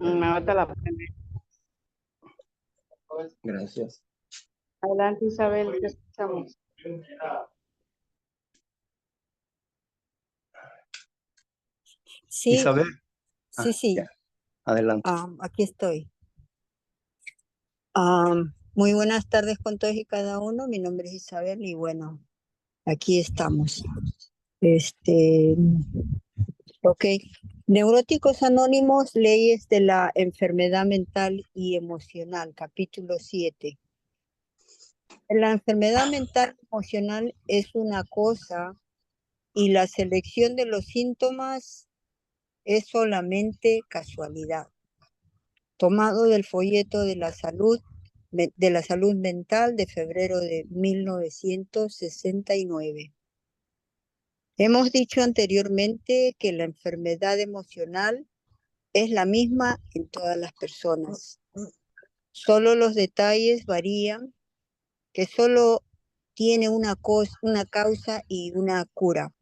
Ahorita la prende. Gracias. Adelante, Isabel, te escuchamos. Sí, Isabel. sí. Ya. Adelante. Aquí estoy. Muy buenas tardes con todos y cada uno. Mi nombre es Isabel y bueno, aquí estamos. Ok. Neuróticos Anónimos, Leyes de la Enfermedad Mental y Emocional, capítulo 7. La enfermedad mental y emocional es una cosa y la selección de los síntomas es solamente casualidad. Tomado del folleto de la salud mental de febrero de 1969. Hemos dicho anteriormente que la enfermedad emocional es la misma en todas las personas. Solo los detalles varían, que solo tiene una causa y una cura.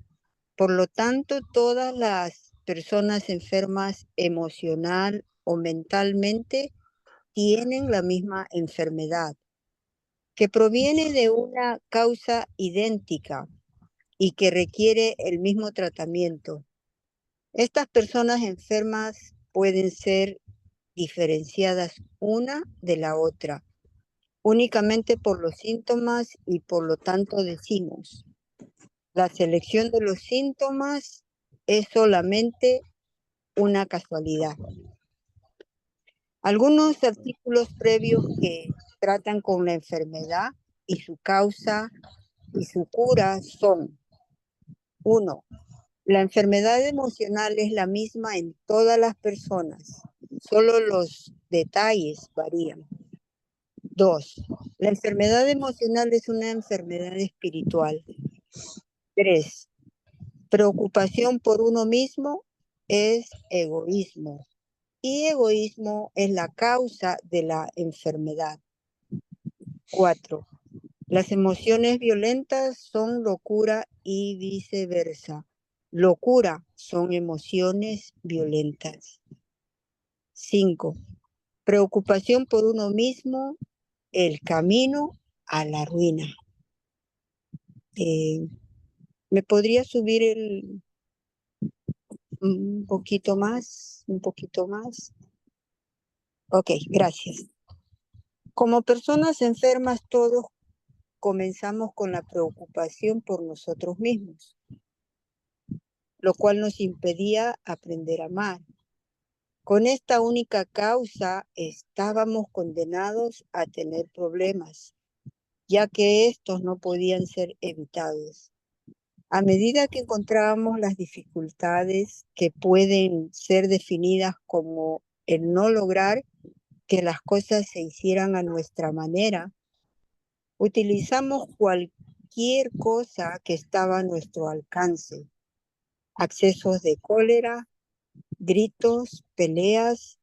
Por lo tanto, todas las personas enfermas emocional o mentalmente tienen la misma enfermedad, que proviene de una causa idéntica y que requiere el mismo tratamiento. Estas personas enfermas pueden ser diferenciadas una de la otra, únicamente por los síntomas y por lo tanto decimos, la selección de los síntomas es solamente una casualidad. Algunos artículos previos que tratan con la enfermedad y su causa y su cura son: 1. La enfermedad emocional es la misma en todas las personas, solo los detalles varían. 2. La enfermedad emocional es una enfermedad espiritual. 3. Preocupación por uno mismo es egoísmo y egoísmo es la causa de la enfermedad. 4. Las emociones violentas son locura y viceversa. Locura son emociones violentas. 5. Preocupación por uno mismo, el camino a la ruina. ¿Me podría subir un poquito más? Un poquito más. Ok, gracias. Como personas enfermas, todos comenzamos con la preocupación por nosotros mismos, lo cual nos impedía aprender a amar. Con esta única causa estábamos condenados a tener problemas, ya que estos no podían ser evitados. A medida que encontrábamos las dificultades que pueden ser definidas como el no lograr que las cosas se hicieran a nuestra manera, utilizamos cualquier cosa que estaba a nuestro alcance: accesos de cólera, gritos, peleas,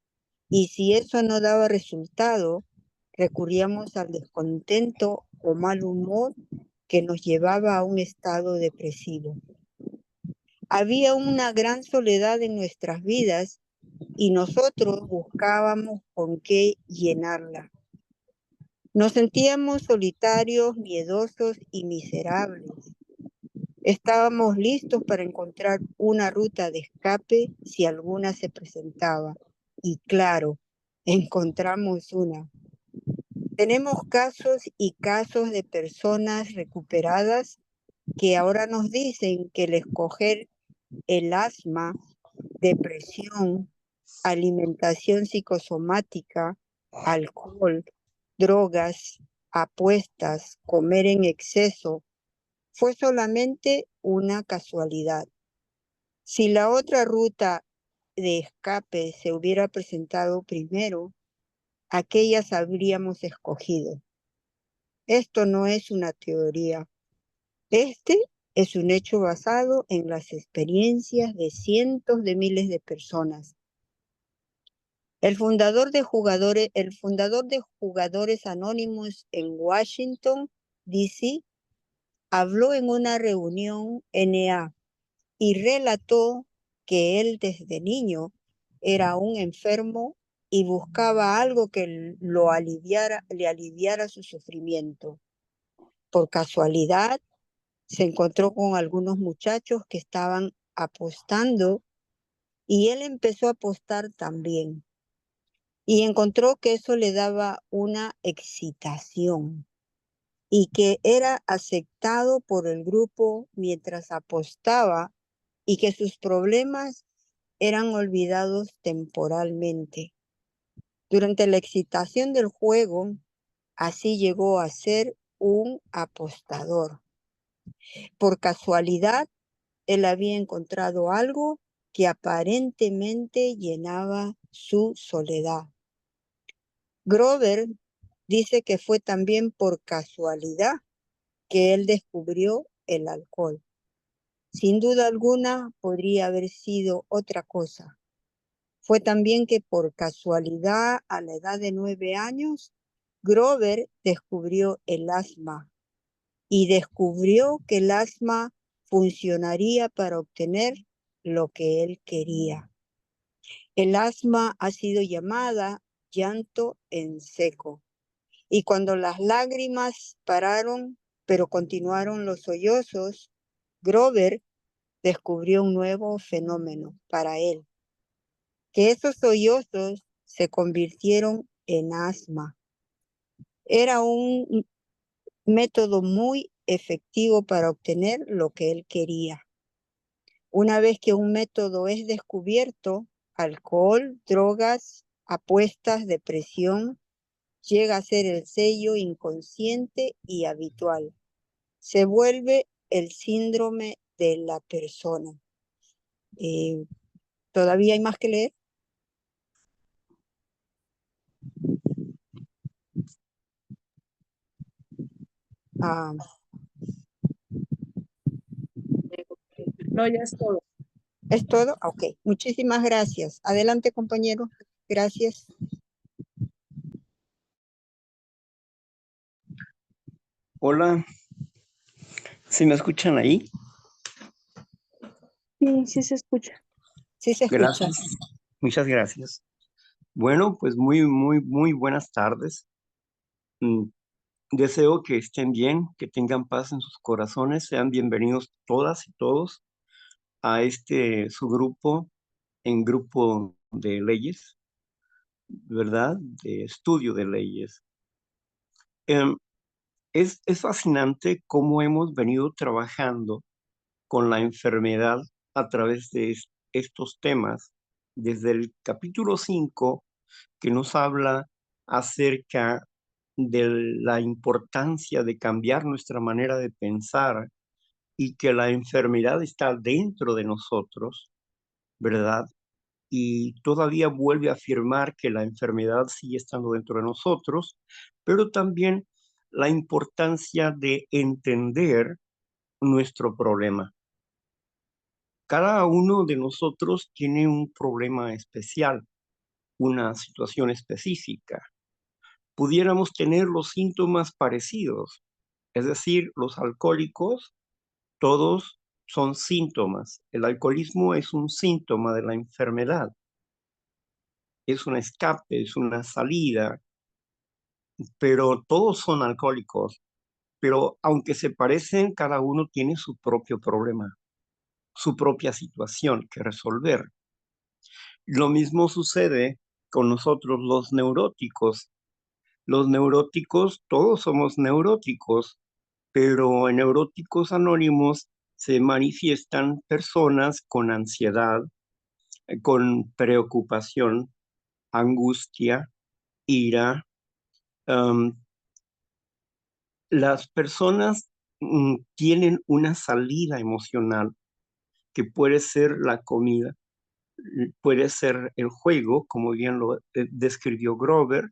y si eso no daba resultado, recurríamos al descontento o mal humor que nos llevaba a un estado depresivo. Había una gran soledad en nuestras vidas y nosotros buscábamos con qué llenarla. Nos sentíamos solitarios, miedosos y miserables. Estábamos listos para encontrar una ruta de escape si alguna se presentaba. Y claro, encontramos una. Tenemos casos y casos de personas recuperadas que ahora nos dicen que el escoger el asma, depresión, alimentación psicosomática, alcohol, drogas, apuestas, comer en exceso, fue solamente una casualidad. Si la otra ruta de escape se hubiera presentado primero, aquellas habríamos escogido. Esto no es una teoría. Este es un hecho basado en las experiencias de cientos de miles de personas. El fundador de Jugadores Anónimos en Washington, D.C., habló en una reunión NA y relató que él desde niño era un enfermo y buscaba algo que le aliviara su sufrimiento. Por casualidad, se encontró con algunos muchachos que estaban apostando y él empezó a apostar también. Y encontró que eso le daba una excitación y que era aceptado por el grupo mientras apostaba y que sus problemas eran olvidados temporalmente. Durante la excitación del juego, así llegó a ser un apostador. Por casualidad, él había encontrado algo que aparentemente llenaba su soledad. Grover dice que fue también por casualidad que él descubrió el alcohol. Sin duda alguna podría haber sido otra cosa. Fue también que por casualidad, a la edad de 9 años, Grover descubrió el asma y descubrió que el asma funcionaría para obtener lo que él quería. El asma ha sido llamada llanto en seco. Y cuando las lágrimas pararon, pero continuaron los sollozos, Grover descubrió un nuevo fenómeno para él, que esos sollozos se convirtieron en asma. Era un método muy efectivo para obtener lo que él quería. Una vez que un método es descubierto, alcohol, drogas, apuestas, depresión, llega a ser el sello inconsciente y habitual. Se vuelve el síndrome de la persona. ¿Todavía hay más que leer? Ah, No, ya es todo. ¿es todo? Ok, muchísimas gracias. Adelante, compañero. Gracias. Hola, ¿sí me escuchan ahí? Sí, sí se escucha. Sí se escucha. Gracias, muchas gracias. Bueno, pues muy buenas tardes. Mm, Deseo que estén bien, que tengan paz en sus corazones. Sean bienvenidos todas y todos a este su grupo, en grupo de leyes, ¿verdad? De estudio de leyes. Em, es fascinante cómo hemos venido trabajando con la enfermedad a través de estos temas, desde el capítulo 5, que nos habla acerca de la importancia de cambiar nuestra manera de pensar y que la enfermedad está dentro de nosotros, ¿verdad? Y todavía vuelve a afirmar que la enfermedad sigue estando dentro de nosotros, pero también la importancia de entender nuestro problema. Cada uno de nosotros tiene un problema especial, una situación específica. Pudiéramos tener los síntomas parecidos, es decir, los alcohólicos, todos son síntomas. El alcoholismo es un síntoma de la enfermedad, es un escape, es una salida, pero todos son alcohólicos. Pero aunque se parecen, cada uno tiene su propio problema, su propia situación que resolver. Lo mismo sucede con nosotros los neuróticos. Los neuróticos, todos somos neuróticos, pero en Neuróticos Anónimos se manifiestan personas con ansiedad, con preocupación, angustia, ira. Las personas tienen una salida emocional que puede ser la comida, puede ser el juego, como bien lo describió Grover,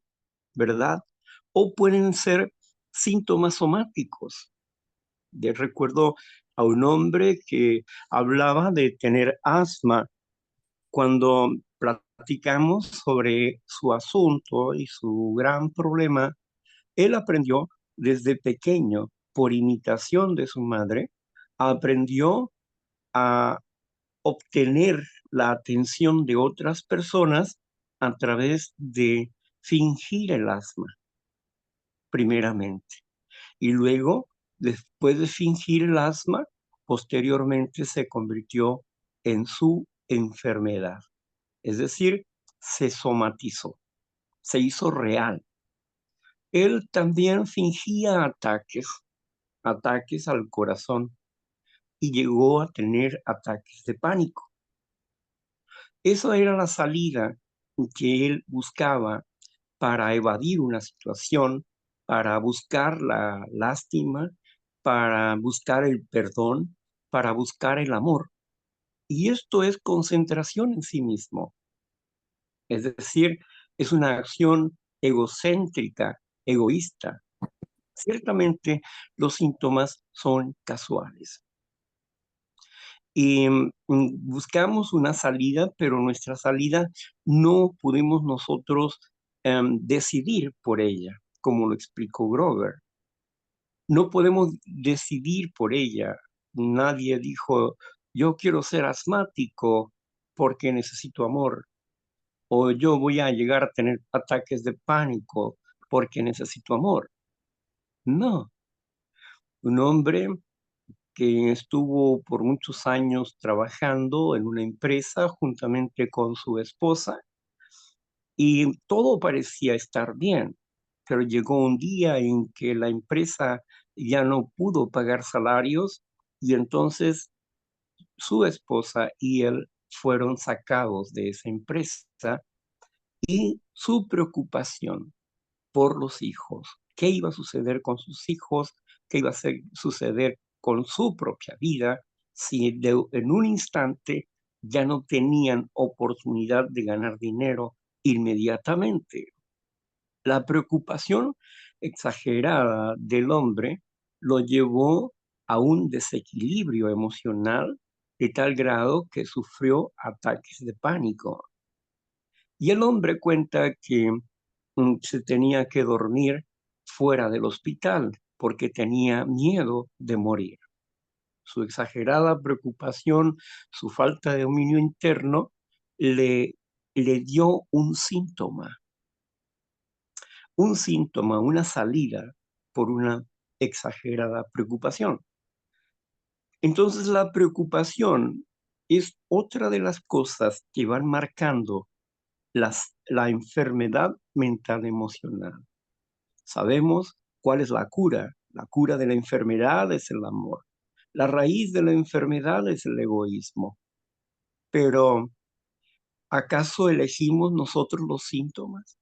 ¿verdad? O pueden ser síntomas somáticos. Recuerdo a un hombre que hablaba de tener asma. Cuando platicamos sobre su asunto y su gran problema, él aprendió desde pequeño, por imitación de su madre, aprendió a obtener la atención de otras personas a través de fingir el asma, primeramente. Y luego, después de fingir el asma, posteriormente se convirtió en su enfermedad. Es decir, se somatizó, se hizo real. Él también fingía ataques al corazón, y llegó a tener ataques de pánico. Esa era la salida que él buscaba para evadir una situación, para buscar la lástima, para buscar el perdón, para buscar el amor. Y esto es concentración en sí mismo. Es decir, es una acción egocéntrica, egoísta. Ciertamente, los síntomas son casuales. Y buscamos una salida, pero nuestra salida no pudimos nosotros decidir por ella, como lo explicó Grover. No podemos decidir por ella. Nadie dijo, yo quiero ser asmático porque necesito amor, o yo voy a llegar a tener ataques de pánico porque necesito amor. No, un hombre que estuvo por muchos años trabajando en una empresa juntamente con su esposa y todo parecía estar bien, pero llegó un día en que la empresa ya no pudo pagar salarios y entonces su esposa y él fueron sacados de esa empresa y su preocupación por los hijos, qué iba a suceder con sus hijos, qué iba a suceder con su propia vida si en un instante ya no tenían oportunidad de ganar dinero inmediatamente. La preocupación exagerada del hombre lo llevó a un desequilibrio emocional de tal grado que sufrió ataques de pánico. Y el hombre cuenta que se tenía que dormir fuera del hospital porque tenía miedo de morir. Su exagerada preocupación, su falta de dominio interno, le dio un síntoma, una salida por una exagerada preocupación. Entonces la preocupación es otra de las cosas que van marcando la enfermedad mental emocional. Sabemos cuál es la cura. La cura de la enfermedad es el amor. La raíz de la enfermedad es el egoísmo. Pero, ¿acaso elegimos nosotros los síntomas?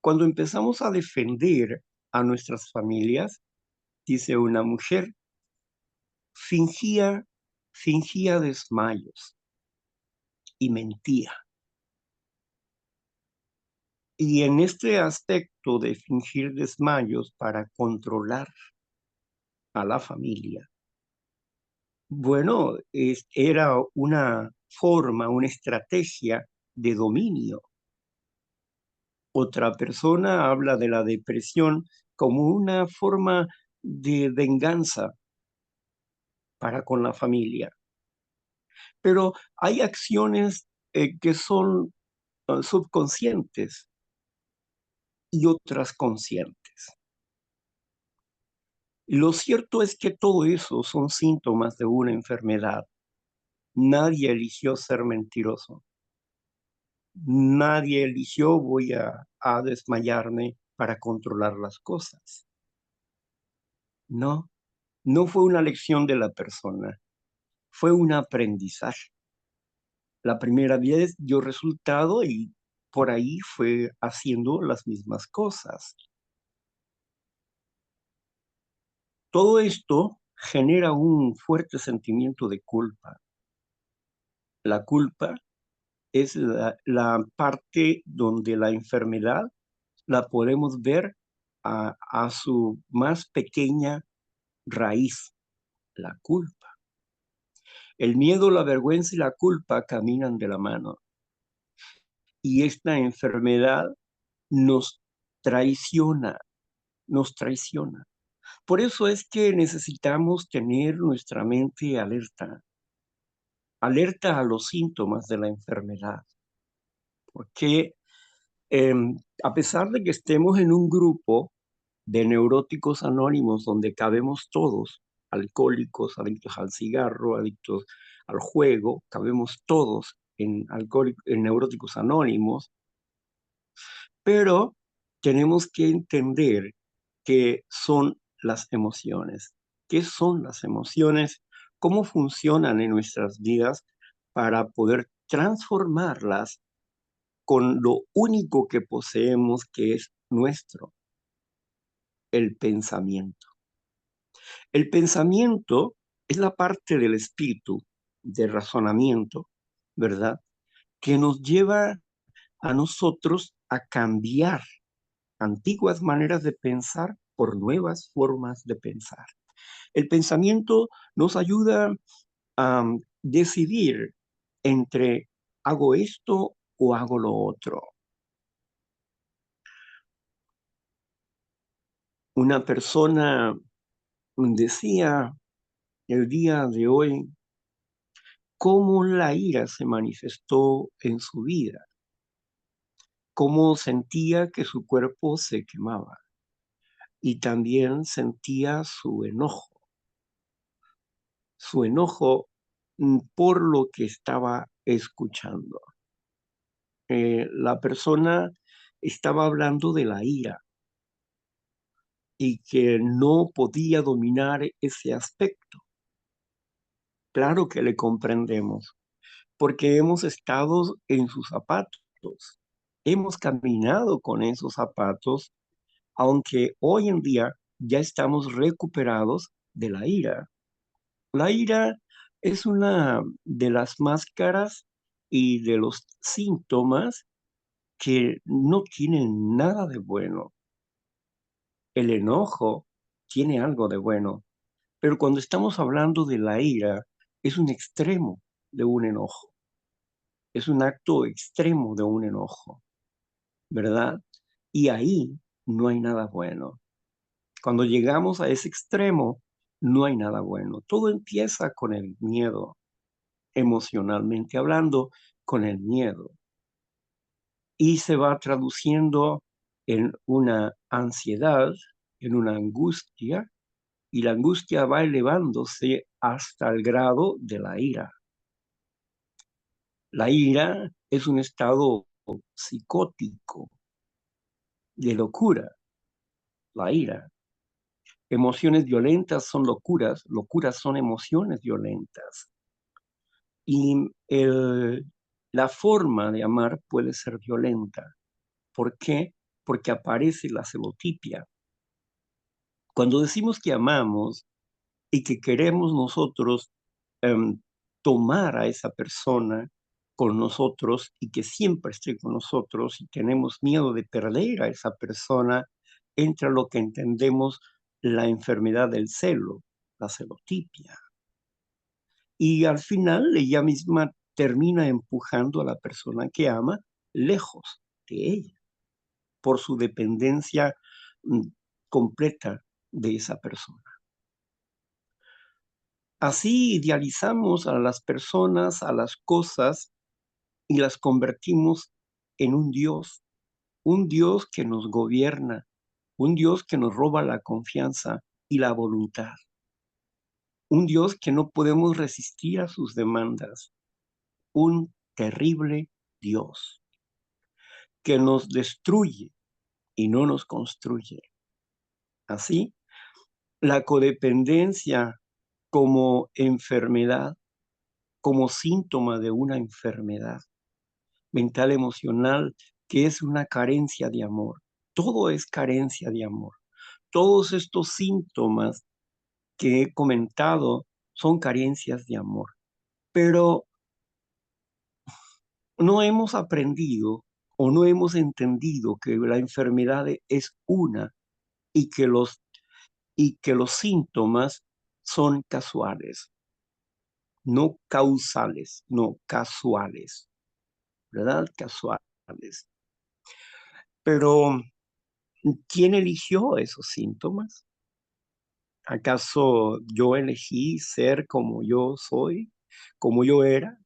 Cuando empezamos a defender a nuestras familias, dice una mujer, fingía desmayos y mentía. Y en este aspecto de fingir desmayos para controlar a la familia, bueno, era una forma, una estrategia de dominio. Otra persona habla de la depresión como una forma de venganza para con la familia. Pero hay acciones que son subconscientes y otras conscientes. Lo cierto es que todo eso son síntomas de una enfermedad. Nadie eligió ser mentiroso. Nadie eligió voy a desmayarme para controlar las cosas. No, no fue una lección de la persona, fue un aprendizaje. La primera vez dio resultado y por ahí fue haciendo las mismas cosas. Todo esto genera un fuerte sentimiento de culpa. La culpa es la parte donde la enfermedad la podemos ver a su más pequeña raíz, la culpa. El miedo, la vergüenza y la culpa caminan de la mano. Y esta enfermedad nos traiciona, nos traiciona. Por eso es que necesitamos tener nuestra mente alerta, alerta a los síntomas de la enfermedad. porque a pesar de que estemos en un grupo de neuróticos anónimos donde cabemos todos, alcohólicos, adictos al cigarro, adictos al juego, cabemos todos en neuróticos anónimos, pero tenemos que entender qué son las emociones. ¿Qué son las emociones? ¿Cómo funcionan en nuestras vidas para poder transformarlas con lo único que poseemos, que es nuestro, el pensamiento? El pensamiento es la parte del espíritu, de razonamiento, ¿verdad? Que nos lleva a nosotros a cambiar antiguas maneras de pensar por nuevas formas de pensar. El pensamiento nos ayuda a decidir entre hago esto o hago lo otro. Una persona decía el día de hoy cómo la ira se manifestó en su vida, cómo sentía que su cuerpo se quemaba y también sentía su enojo por lo que estaba escuchando. La persona estaba hablando de la ira y que no podía dominar ese aspecto. Claro que le comprendemos, porque hemos estado en sus zapatos, hemos caminado con esos zapatos, aunque hoy en día ya estamos recuperados de la ira. La ira es una de las máscaras y de los síntomas que no tienen nada de bueno. El enojo tiene algo de bueno, pero cuando estamos hablando de la ira, es un extremo de un enojo, es un acto extremo de un enojo, ¿verdad? Y ahí no hay nada bueno. Cuando llegamos a ese extremo, no hay nada bueno. Todo empieza con el miedo, emocionalmente hablando, con el miedo. Y se va traduciendo en una ansiedad, en una angustia, y la angustia va elevándose hasta el grado de la ira. La ira es un estado psicótico de locura, la ira. Emociones violentas son locuras, locuras son emociones violentas. Y la forma de amar puede ser violenta. ¿Por qué? Porque aparece la celotipia. Cuando decimos que amamos y que queremos nosotros tomar a esa persona con nosotros y que siempre esté con nosotros y tenemos miedo de perder a esa persona, entra lo que entendemos la enfermedad del celo, la celotipia. Y al final ella misma termina empujando a la persona que ama lejos de ella por su dependencia completa de esa persona. Así idealizamos a las personas, a las cosas y las convertimos en un Dios que nos gobierna, un Dios que nos roba la confianza y la voluntad, un Dios que no podemos resistir a sus demandas, un terrible Dios que nos destruye y no nos construye. Así, la codependencia como enfermedad, como síntoma de una enfermedad mental, emocional, que es una carencia de amor. Todo es carencia de amor. Todos estos síntomas que he comentado son carencias de amor. Pero no hemos aprendido o no hemos entendido que la enfermedad es una y que los síntomas son casuales, no causales, no casuales, ¿verdad? Casuales. Pero ¿quién eligió esos síntomas? ¿Acaso yo elegí ser como yo soy, como yo era,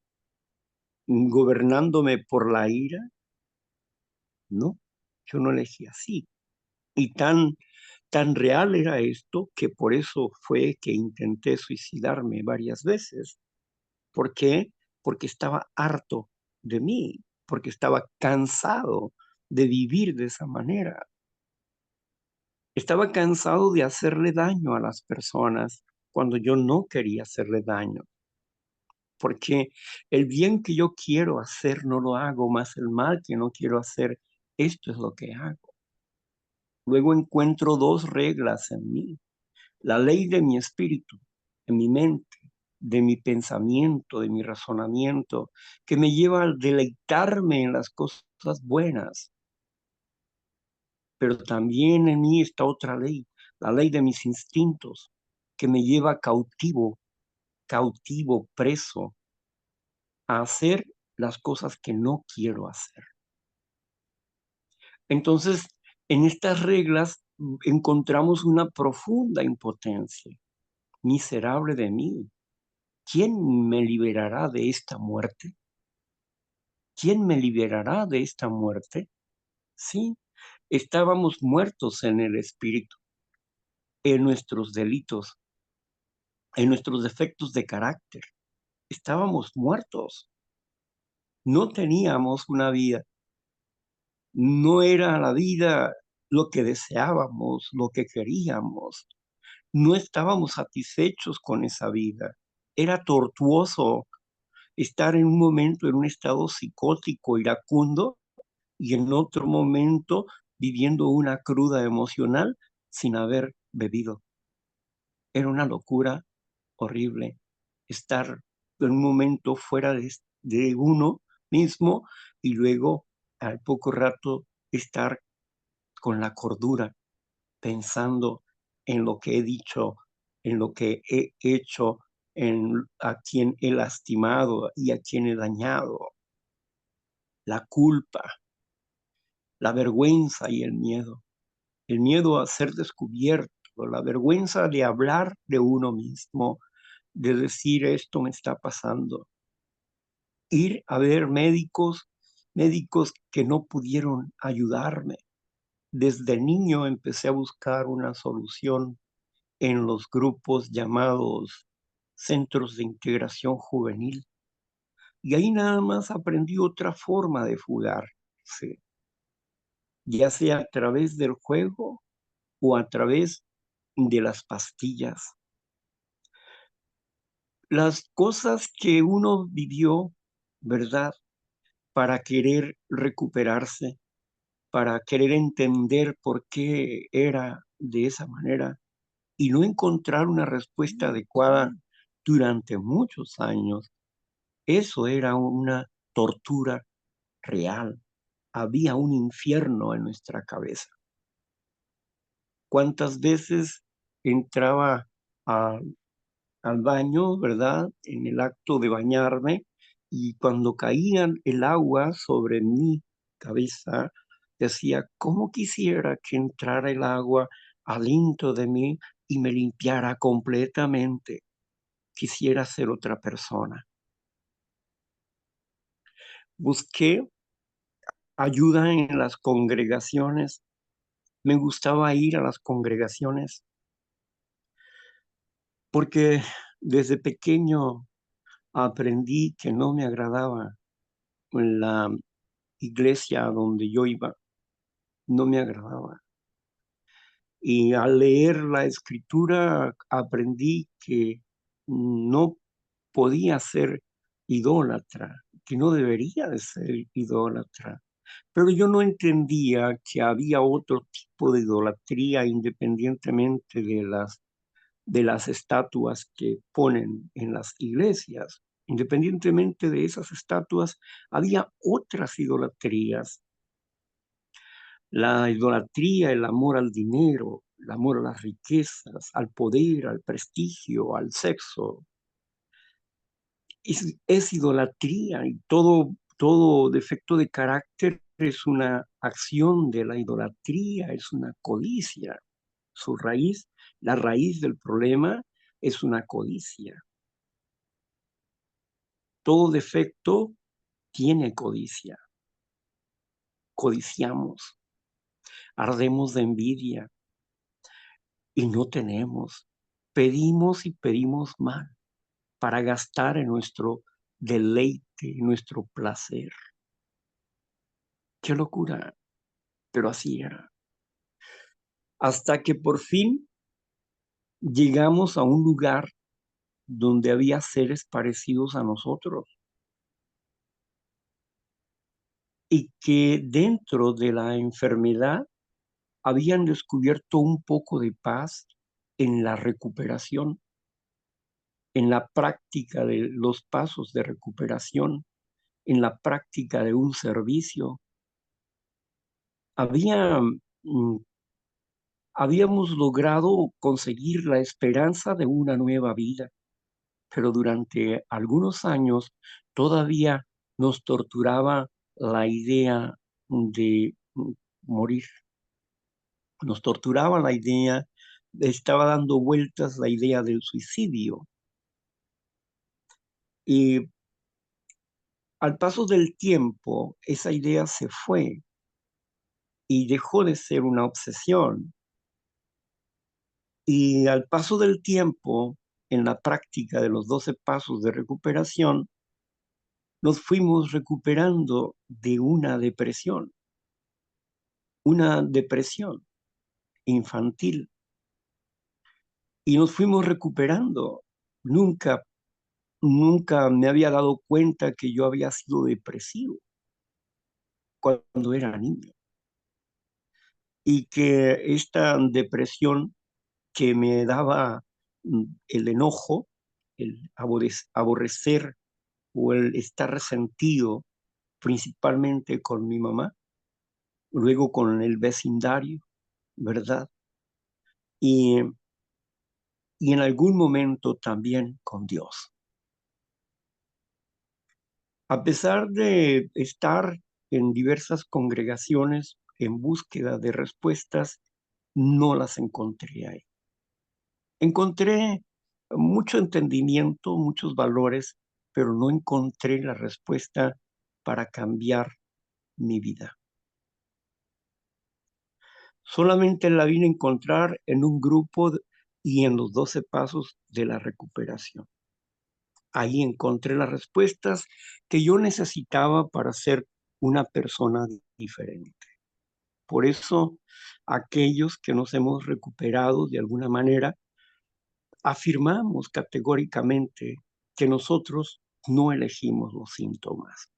gobernándome por la ira? No, yo no elegí así. Y tan real era esto que por eso fue que intenté suicidarme varias veces. ¿Por qué? Porque estaba harto de mí, porque estaba cansado de vivir de esa manera. Estaba cansado de hacerle daño a las personas cuando yo no quería hacerle daño. Porque el bien que yo quiero hacer no lo hago, más el mal que no quiero hacer, esto es lo que hago. Luego encuentro dos reglas en mí. La ley de mi espíritu, en mi mente, de mi pensamiento, de mi razonamiento, que me lleva a deleitarme en las cosas buenas. Pero también en mí está otra ley, la ley de mis instintos, que me lleva cautivo, preso, a hacer las cosas que no quiero hacer. Entonces, en estas reglas encontramos una profunda impotencia. Miserable de mí, ¿quién me liberará de esta muerte? ¿Quién me liberará de esta muerte? Sí, estábamos muertos en el espíritu, en nuestros delitos, en nuestros defectos de carácter. Estábamos muertos. No teníamos una vida. No era la vida lo que deseábamos, lo que queríamos. No estábamos satisfechos con esa vida. Era tortuoso estar en un momento en un estado psicótico, iracundo, y en otro momento viviendo una cruda emocional sin haber bebido. Era una locura horrible estar en un momento fuera de uno mismo y luego al poco rato estar con la cordura pensando en lo que he dicho, en lo que he hecho, en a quien he lastimado y a quien he dañado. La culpa, la vergüenza y el miedo a ser descubierto, la vergüenza de hablar de uno mismo, de decir esto me está pasando. Ir a ver médicos que no pudieron ayudarme. Desde niño empecé a buscar una solución en los grupos llamados Centros de Integración Juvenil. Y ahí nada más aprendí otra forma de fugarse, ya sea a través del juego o a través de las pastillas. Las cosas que uno vivió, ¿verdad? Para querer recuperarse, para querer entender por qué era de esa manera y no encontrar una respuesta adecuada durante muchos años. Eso era una tortura real. Había un infierno en nuestra cabeza. ¿Cuántas veces entraba al baño, verdad? En el acto de bañarme, y cuando caía el agua sobre mi cabeza, decía, ¿cómo quisiera que entrara el agua adentro de mí y me limpiara completamente? Quisiera ser otra persona. Busqué ayuda en las congregaciones. Me gustaba ir a las congregaciones porque desde pequeño aprendí que no me agradaba la iglesia donde yo iba, no me agradaba. Y al leer la escritura aprendí que no podía ser idólatra, que no debería de ser idólatra. Pero yo no entendía que había otro tipo de idolatría independientemente de las estatuas que ponen en las iglesias. Independientemente de esas estatuas, había otras idolatrías. La idolatría, el amor al dinero, el amor a las riquezas, al poder, al prestigio, al sexo. Es idolatría y todo defecto de carácter es una acción de la idolatría, es una codicia. Su raíz, la raíz del problema es una codicia. Todo defecto tiene codicia. codiciamos, ardemos de envidia y no tenemos. Pedimos y pedimos mal para gastar en nuestro deleite, en nuestro placer. ¡Qué locura! Pero así era. Hasta que por fin llegamos a un lugar donde había seres parecidos a nosotros y que dentro de la enfermedad habían descubierto un poco de paz en la recuperación, en la práctica de los pasos de recuperación, en la práctica de un servicio. Habíamos logrado conseguir la esperanza de una nueva vida, pero durante algunos años todavía nos torturaba la idea de morir. Nos torturaba la idea, estaba dando vueltas la idea del suicidio. Y al paso del tiempo, esa idea se fue y dejó de ser una obsesión. Y al paso del tiempo, en la práctica de los 12 pasos de recuperación, nos fuimos recuperando de una depresión infantil. Y nos fuimos recuperando. Nunca me había dado cuenta que yo había sido depresivo cuando era niño. Y que esta depresión que me daba el enojo, el aborrecer o el estar resentido, principalmente con mi mamá, luego con el vecindario, ¿verdad? Y en algún momento también con Dios. A pesar de estar en diversas congregaciones en búsqueda de respuestas, no las encontré ahí. Encontré mucho entendimiento, muchos valores, pero no encontré la respuesta para cambiar mi vida. Solamente la vine a encontrar en un grupo y en los 12 pasos de la recuperación. Ahí encontré las respuestas que yo necesitaba para ser una persona diferente. Por eso, aquellos que nos hemos recuperado de alguna manera, afirmamos categóricamente que nosotros no elegimos los síntomas.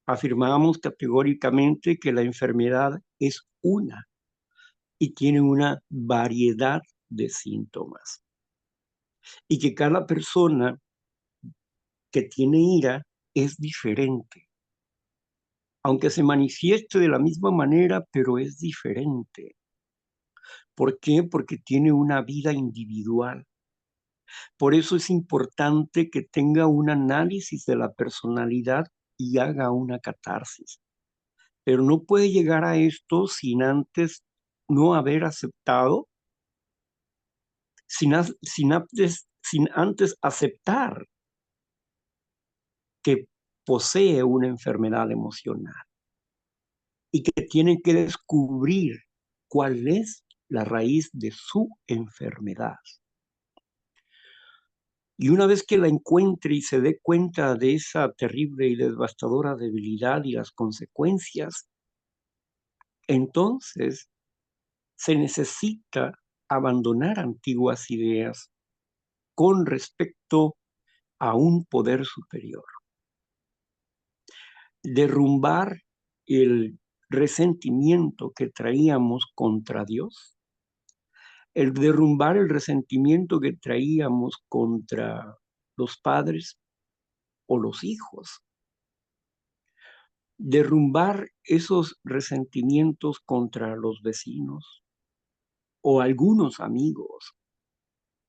Afirmamos categóricamente que la enfermedad es una y tiene una variedad de síntomas. Y que cada persona que tiene ira es diferente. Aunque se manifieste de la misma manera, pero es diferente. ¿Por qué? Porque tiene una vida individual. Por eso es importante que tenga un análisis de la personalidad y haga una catarsis. Pero no puede llegar a esto sin antes no haber aceptado, sin antes aceptar que posee una enfermedad emocional y que tiene que descubrir cuál es la raíz de su enfermedad. Y una vez que la encuentre y se dé cuenta de esa terrible y devastadora debilidad y las consecuencias, entonces se necesita abandonar antiguas ideas con respecto a un poder superior. Derrumbar el resentimiento que traíamos contra Dios, el derrumbar el resentimiento que traíamos contra los padres o los hijos, derrumbar esos resentimientos contra los vecinos o algunos amigos,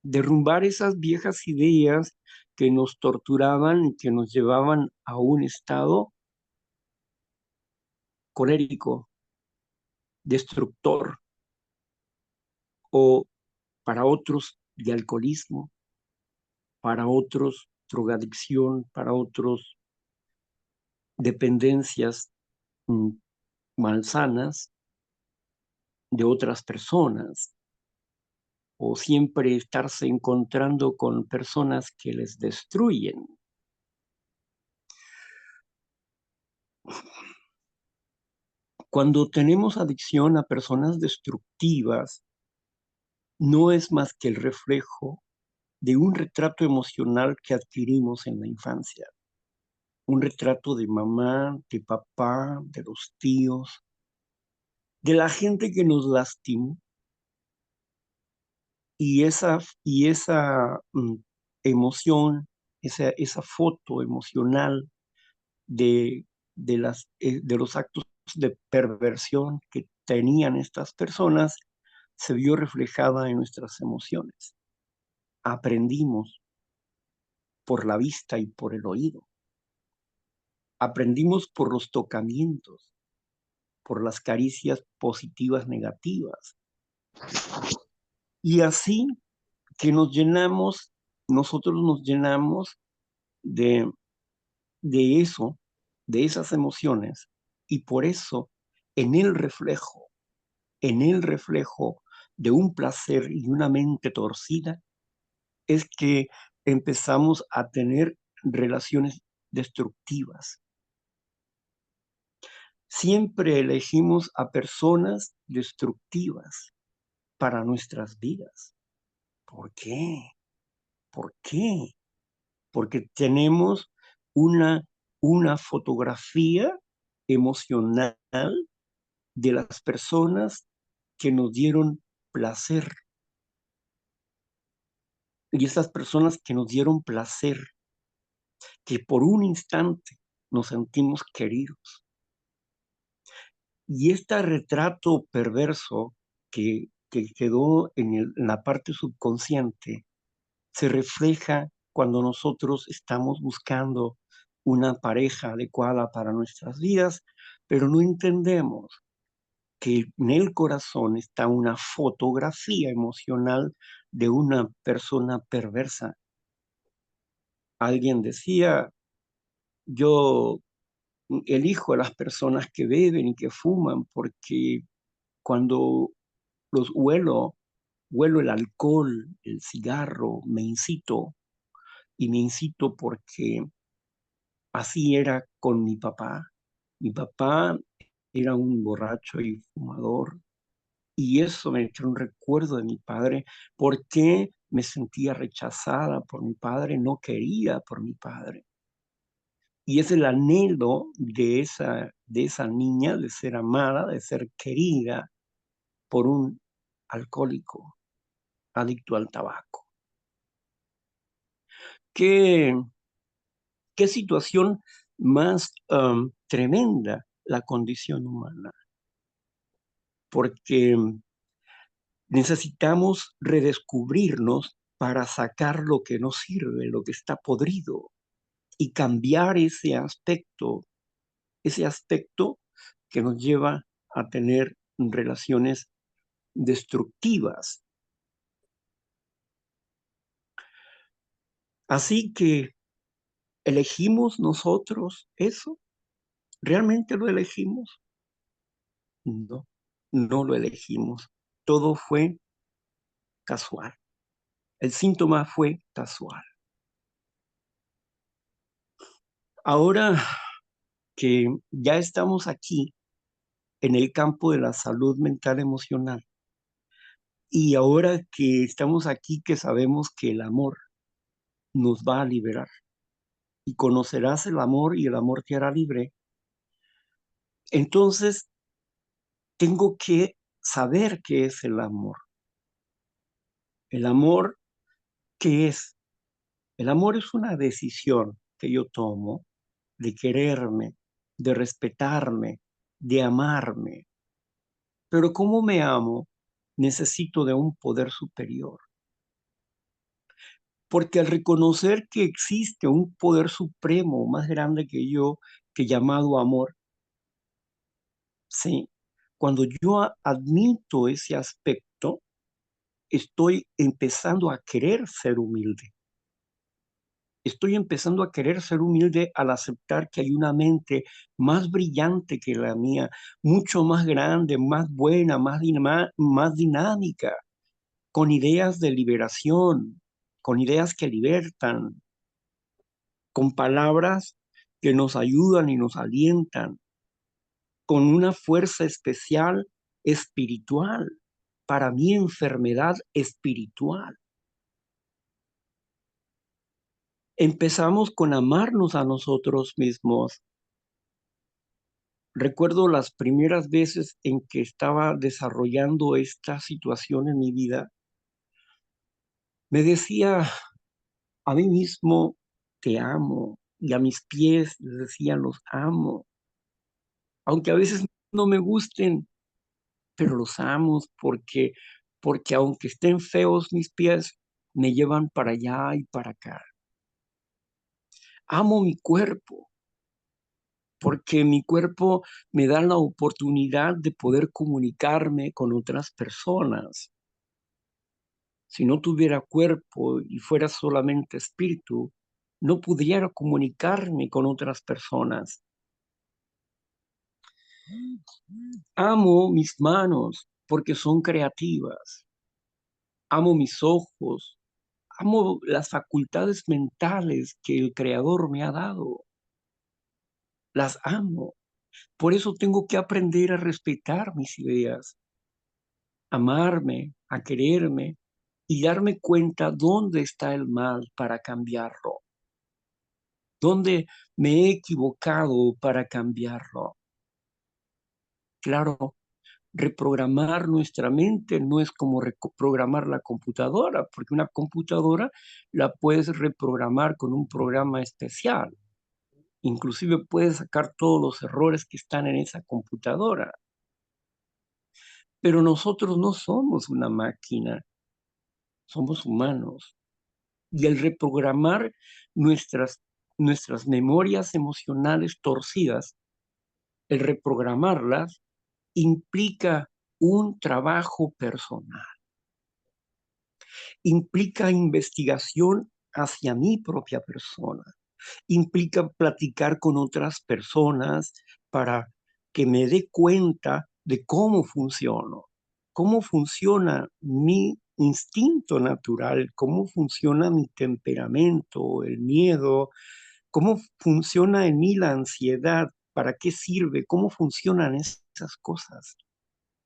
derrumbar esas viejas ideas que nos torturaban y que nos llevaban a un estado colérico, destructor, o para otros de alcoholismo, para otros drogadicción, para otros dependencias malsanas de otras personas, o siempre estarse encontrando con personas que les destruyen. Cuando tenemos adicción a personas destructivas, no es más que el reflejo de un retrato emocional que adquirimos en la infancia. Un retrato de mamá, de papá, de los tíos, de la gente que nos lastimó. Y esa emoción, esa foto emocional de los actos de perversión que tenían estas personas se vio reflejada en nuestras emociones. Aprendimos por la vista y por el oído. Aprendimos por los tocamientos, por las caricias positivas, negativas. Y así que nosotros nos llenamos de eso, de esas emociones, y por eso en el reflejo de un placer y una mente torcida, es que empezamos a tener relaciones destructivas. Siempre elegimos a personas destructivas para nuestras vidas. ¿Por qué? ¿Por qué? Porque tenemos una fotografía emocional de las personas que nos dieron placer. Y esas personas que nos dieron placer, que por un instante nos sentimos queridos. Y este retrato perverso que quedó en la parte subconsciente se refleja cuando nosotros estamos buscando una pareja adecuada para nuestras vidas, pero no entendemos que en el corazón está una fotografía emocional de una persona perversa. Alguien decía, yo elijo a las personas que beben y que fuman porque cuando los huelo el alcohol, el cigarro, me incito porque así era con mi papá. Mi papá era un borracho y fumador, y eso me trae un recuerdo de mi padre, porque me sentía rechazada por mi padre, no quería por mi padre. Y es el anhelo de esa niña de ser amada, de ser querida por un alcohólico, adicto al tabaco. Qué situación más tremenda la condición humana, porque necesitamos redescubrirnos para sacar lo que no sirve, lo que está podrido, y cambiar ese aspecto que nos lleva a tener relaciones destructivas. Así que, ¿elegimos nosotros eso? ¿Realmente lo elegimos? No, no lo elegimos. Todo fue casual. El síntoma fue casual. Ahora que ya estamos aquí en el campo de la salud mental emocional, y ahora que estamos aquí, que sabemos que el amor nos va a liberar y conocerás el amor y el amor te hará libre, entonces tengo que saber qué es el amor. El amor, ¿qué es? El amor es una decisión que yo tomo de quererme, de respetarme, de amarme. Pero ¿cómo me amo? Necesito de un poder superior. Porque al reconocer que existe un poder supremo más grande que yo, que llamado amor, ¿sí? Cuando yo admito ese aspecto, estoy empezando a querer ser humilde. Estoy empezando a querer ser humilde al aceptar que hay una mente más brillante que la mía, mucho más grande, más buena, más dinámica, con ideas de liberación, con ideas que libertan, con palabras que nos ayudan y nos alientan, con una fuerza especial espiritual. Para mí, enfermedad espiritual. Empezamos con amarnos a nosotros mismos. Recuerdo las primeras veces en que estaba desarrollando esta situación en mi vida. Me decía a mí mismo, te amo, y a mis pies les decía, los amo. Aunque a veces no me gusten, pero los amo porque aunque estén feos mis pies, me llevan para allá y para acá. Amo mi cuerpo, porque mi cuerpo me da la oportunidad de poder comunicarme con otras personas. Si no tuviera cuerpo y fuera solamente espíritu, no pudiera comunicarme con otras personas. Amo mis manos porque son creativas. Amo mis ojos. Amo las facultades mentales que el Creador me ha dado. Las amo. Por eso tengo que aprender a respetar mis ideas, amarme, a quererme y darme cuenta dónde está el mal para cambiarlo, dónde me he equivocado para cambiarlo. Claro, reprogramar nuestra mente no es como reprogramar la computadora, porque una computadora la puedes reprogramar con un programa especial. Inclusive puedes sacar todos los errores que están en esa computadora. Pero nosotros no somos una máquina, somos humanos. Y el reprogramar nuestras memorias emocionales torcidas, el reprogramarlas, implica un trabajo personal, implica investigación hacia mi propia persona, implica platicar con otras personas para que me dé cuenta de cómo funciona mi instinto natural, cómo funciona mi temperamento, el miedo, cómo funciona en mí la ansiedad, para qué sirve, cómo funcionan esas cosas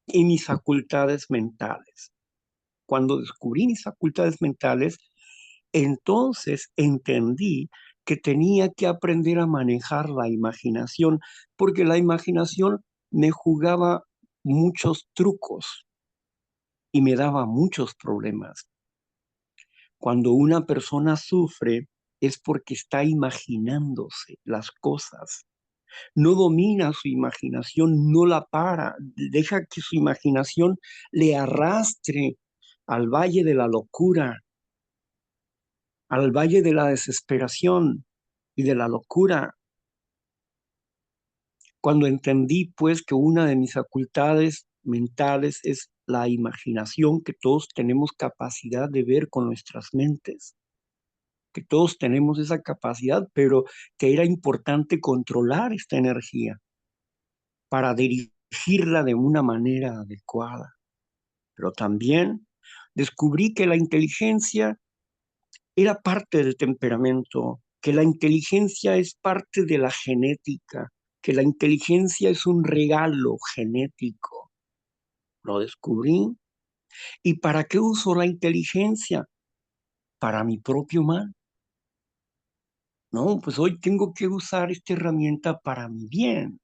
y mis facultades mentales. Cuando descubrí mis facultades mentales, entonces entendí que tenía que aprender a manejar la imaginación, porque la imaginación me jugaba muchos trucos y me daba muchos problemas. Cuando una persona sufre es porque está imaginándose las cosas. No domina su imaginación, no la para, deja que su imaginación le arrastre al valle de la locura, al valle de la desesperación y de la locura. Cuando entendí, pues, que una de mis facultades mentales es la imaginación, que todos tenemos capacidad de ver con nuestras mentes, que todos tenemos esa capacidad, pero que era importante controlar esta energía para dirigirla de una manera adecuada. Pero también descubrí que la inteligencia era parte del temperamento, que la inteligencia es parte de la genética, que la inteligencia es un regalo genético. Lo descubrí. ¿Y para qué uso la inteligencia? Para mi propio mal. No, pues hoy tengo que usar esta herramienta para mi bien,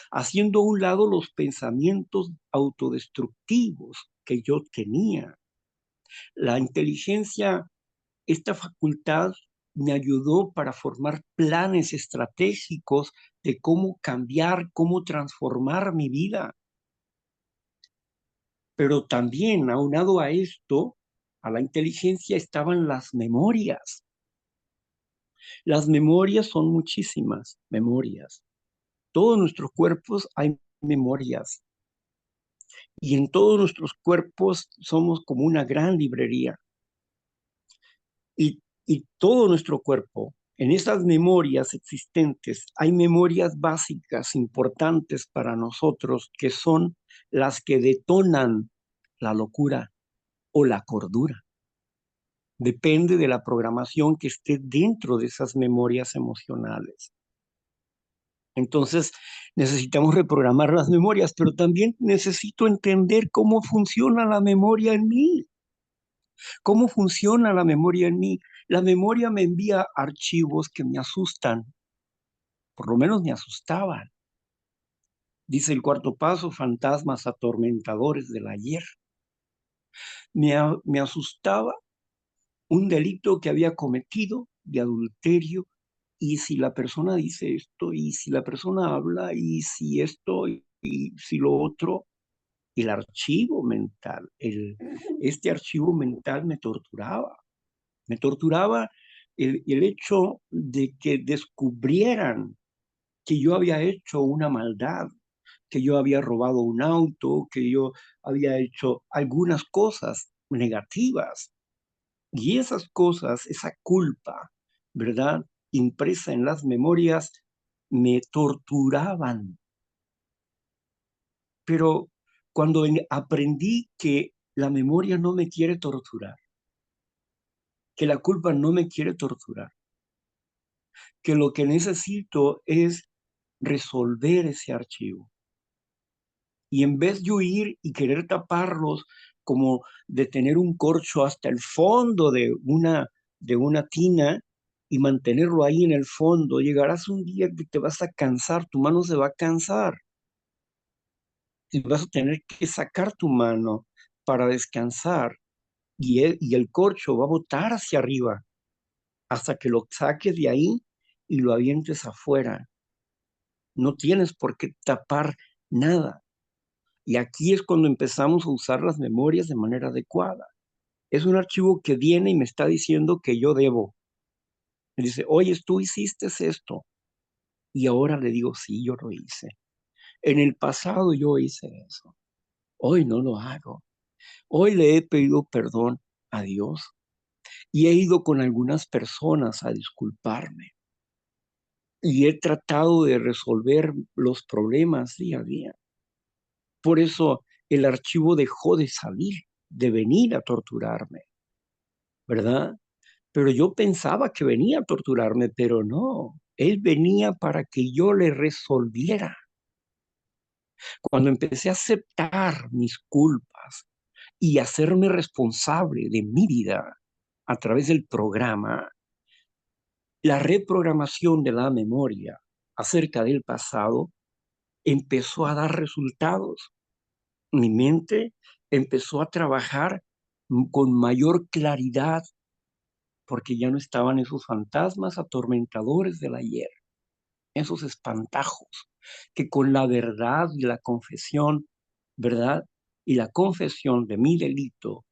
haciendo a un lado los pensamientos autodestructivos que yo tenía. La inteligencia, esta facultad me ayudó para formar planes estratégicos de cómo cambiar, cómo transformar mi vida. Pero también, aunado a esto, a la inteligencia estaban las memorias. Las memorias son muchísimas memorias. Todos nuestros cuerpos hay memorias. Y en todos nuestros cuerpos somos como una gran librería. Y Y todo nuestro cuerpo, en esas memorias existentes, hay memorias básicas importantes para nosotros que son las que detonan la locura o la cordura. Depende de la programación que esté dentro de esas memorias emocionales. Entonces, necesitamos reprogramar las memorias, pero también necesito entender cómo funciona la memoria en mí. ¿Cómo funciona la memoria en mí? La memoria me envía archivos que me asustan, por lo menos me asustaban. Dice el cuarto paso, fantasmas atormentadores del ayer. Me asustaba un delito que había cometido de adulterio, y si la persona dice esto, y si la persona habla, y si esto, y si lo otro, el archivo mental, este archivo mental me torturaba el hecho de que descubrieran que yo había hecho una maldad, que yo había robado un auto, que yo había hecho algunas cosas negativas. Y esas cosas, esa culpa, ¿verdad? Impresa en las memorias, me torturaban. Pero cuando aprendí que la memoria no me quiere torturar, que la culpa no me quiere torturar, que lo que necesito es resolver ese archivo. Y en vez de huir y querer taparlos, como de tener un corcho hasta el fondo de una tina y mantenerlo ahí en el fondo, llegarás un día que te vas a cansar, tu mano se va a cansar y vas a tener que sacar tu mano para descansar, y el corcho va a botar hacia arriba hasta que lo saques de ahí y lo avientes afuera. No tienes por qué tapar nada. Y aquí es cuando empezamos a usar las memorias de manera adecuada. Es un archivo que viene y me está diciendo que yo debo. Me dice, oye, tú hiciste esto. Y ahora le digo, sí, yo lo hice. En el pasado yo hice eso. Hoy no lo hago. Hoy le he pedido perdón a Dios y he ido con algunas personas a disculparme. Y he tratado de resolver los problemas día a día. Por eso el archivo dejó de salir, de venir a torturarme, ¿verdad? Pero yo pensaba que venía a torturarme, pero no. Él venía para que yo le resolviera. Cuando empecé a aceptar mis culpas y hacerme responsable de mi vida a través del programa, la reprogramación de la memoria acerca del pasado empezó a dar resultados. Mi mente empezó a trabajar con mayor claridad porque ya no estaban esos fantasmas atormentadores del ayer, esos espantajos que con la verdad y la confesión, ¿verdad? Y la confesión de mi delito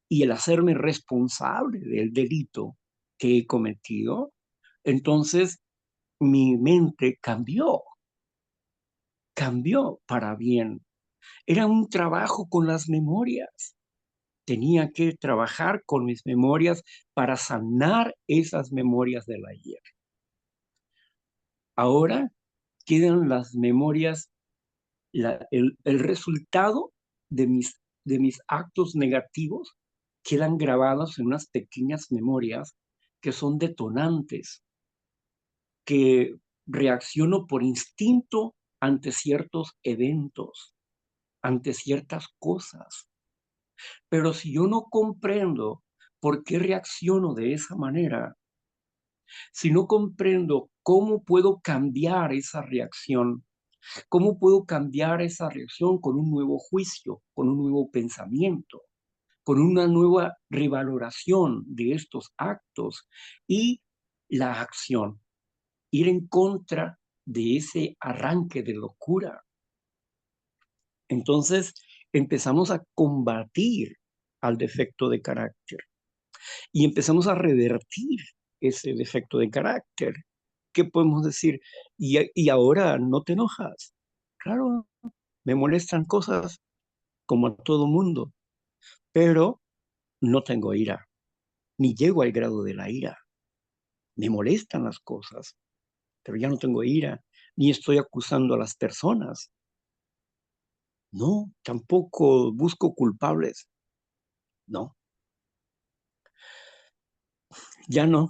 y el hacerme responsable del delito que he cometido, entonces mi mente cambió para bien. Era un trabajo con las memorias. Tenía que trabajar con mis memorias para sanar esas memorias del ayer. Ahora quedan las memorias, el resultado de mis actos negativos quedan grabados en unas pequeñas memorias que son detonantes, que reacciono por instinto ante ciertos eventos, ante ciertas cosas. Pero si yo no comprendo por qué reacciono de esa manera, si no comprendo cómo puedo cambiar esa reacción, cómo puedo cambiar esa reacción con un nuevo juicio, con un nuevo pensamiento, con una nueva revaloración de estos actos y la acción, ir en contra de ese arranque de locura. Entonces empezamos a combatir al defecto de carácter y empezamos a revertir ese defecto de carácter. ¿Qué podemos decir? Y ahora no te enojas. Claro, me molestan cosas como a todo mundo, pero no tengo ira. ni llego al grado de la ira. Me molestan las cosas, pero ya no tengo ira, ni estoy acusando a las personas. No, tampoco busco culpables. No, ya no.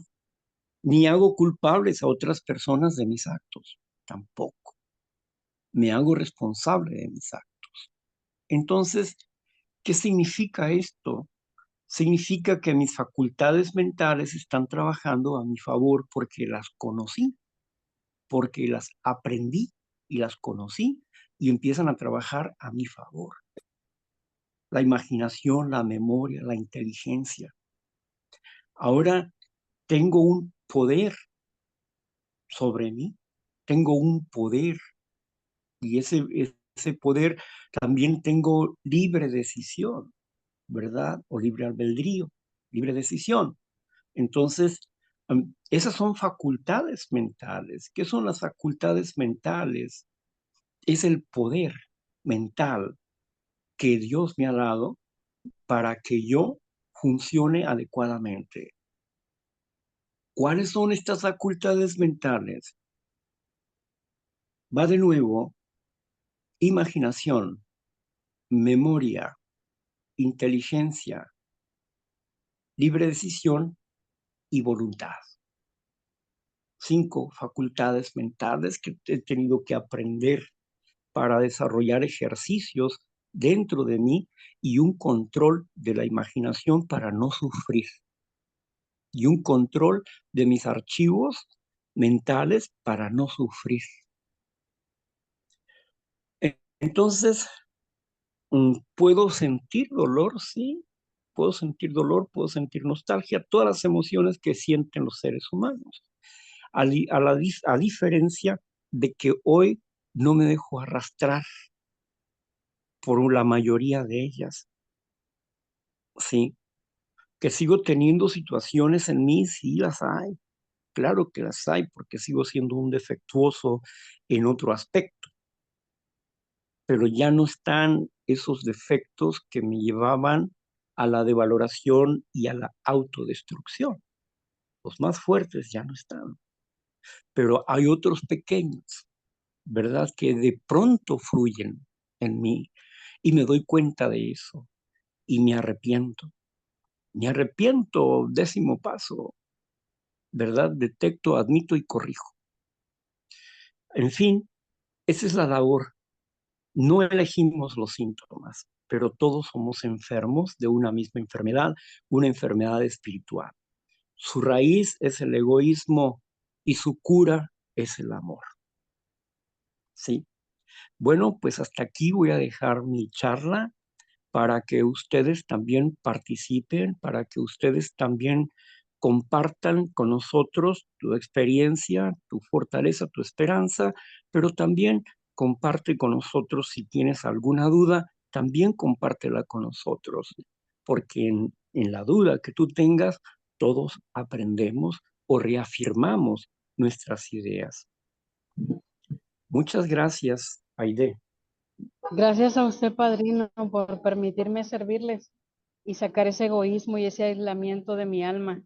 Ni hago culpables a otras personas de mis actos. Tampoco. Me hago responsable de mis actos. Entonces, ¿qué significa esto? Significa que mis facultades mentales están trabajando a mi favor porque las conocí, porque las aprendí y las conocí y empiezan a trabajar a mi favor. La imaginación, la memoria, la inteligencia. Ahora tengo un poder sobre mí, tengo un poder y ese poder también tengo libre decisión, ¿verdad? O libre albedrío, libre decisión. Entonces, esas son facultades mentales. ¿Qué son las facultades mentales? Es el poder mental que Dios me ha dado para que yo funcione adecuadamente. ¿Cuáles son estas facultades mentales? Va de nuevo, imaginación, memoria, inteligencia, libre decisión y voluntad. 5 facultades mentales que he tenido que aprender para desarrollar ejercicios dentro de mí y un control de la imaginación para no sufrir y un control de mis archivos mentales para no sufrir. Entonces, ¿puedo sentir dolor? Sí. Puedo sentir dolor, puedo sentir nostalgia, todas las emociones que sienten los seres humanos. A diferencia de que hoy no me dejo arrastrar por la mayoría de ellas, ¿sí? Que sigo teniendo situaciones en mí, sí las hay, claro que las hay, porque sigo siendo un defectuoso en otro aspecto, pero ya no están esos defectos que me llevaban a la devaloración y a la autodestrucción. Los más fuertes ya no están, pero hay otros pequeños, ¿verdad? Que de pronto fluyen en mí y me doy cuenta de eso y me arrepiento. Me arrepiento, 10º paso, ¿verdad? Detecto, admito y corrijo. En fin, esa es la labor. No elegimos los síntomas, pero todos somos enfermos de una misma enfermedad, una enfermedad espiritual. Su raíz es el egoísmo y su cura es el amor. ¿Sí? Bueno, pues hasta aquí voy a dejar mi charla para que ustedes también participen, para que ustedes también compartan con nosotros tu experiencia, tu fortaleza, tu esperanza, pero también comparte con nosotros si tienes alguna duda, también compártela con nosotros, porque en la duda que tú tengas, todos aprendemos o reafirmamos nuestras ideas. Muchas gracias, Aide. Gracias a usted, padrino, por permitirme servirles y sacar ese egoísmo y ese aislamiento de mi alma.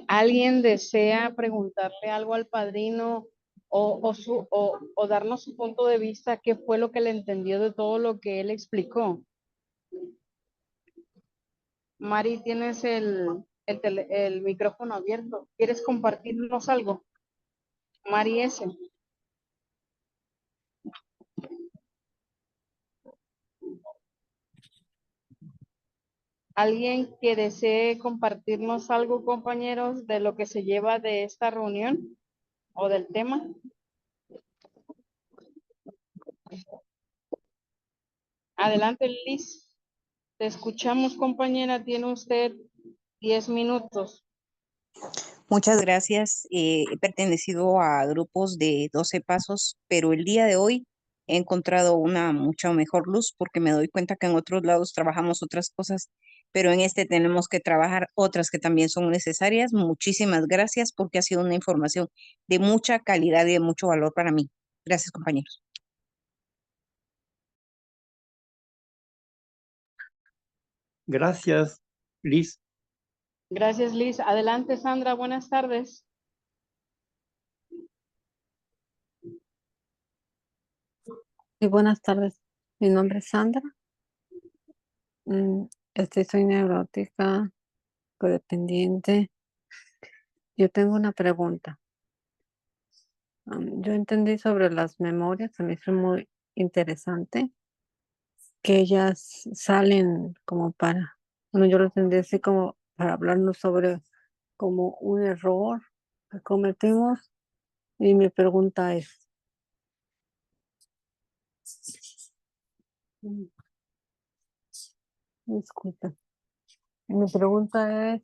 ¿Alguien desea preguntarle algo al padrino o darnos su punto de vista? ¿Qué fue lo que le entendió de todo lo que él explicó? Mari, tienes el micrófono abierto. ¿Quieres compartirnos algo? Mari S. ¿Alguien que desee compartirnos algo, compañeros, de lo que se lleva de esta reunión o del tema? Adelante, Liz. Te escuchamos, compañera. Tiene usted 10 minutos. Muchas gracias. He pertenecido a grupos de 12 pasos, pero el día de hoy he encontrado una mucha mejor luz porque me doy cuenta que en otros lados trabajamos otras cosas, pero en este tenemos que trabajar otras que también son necesarias. Muchísimas gracias porque ha sido una información de mucha calidad y de mucho valor para mí. Gracias, compañeros. Gracias, Liz. Gracias, Liz. Adelante, Sandra. Buenas tardes. Sí, buenas tardes. Mi nombre es Sandra. Mm, soy neurótica, codependiente. Yo tengo una pregunta. Yo entendí sobre las memorias, se me hizo muy interesante que ellas salen como para, bueno, yo lo entendí así como para hablarnos sobre como un error que cometimos. Y mi pregunta es, mm, disculpe, mi pregunta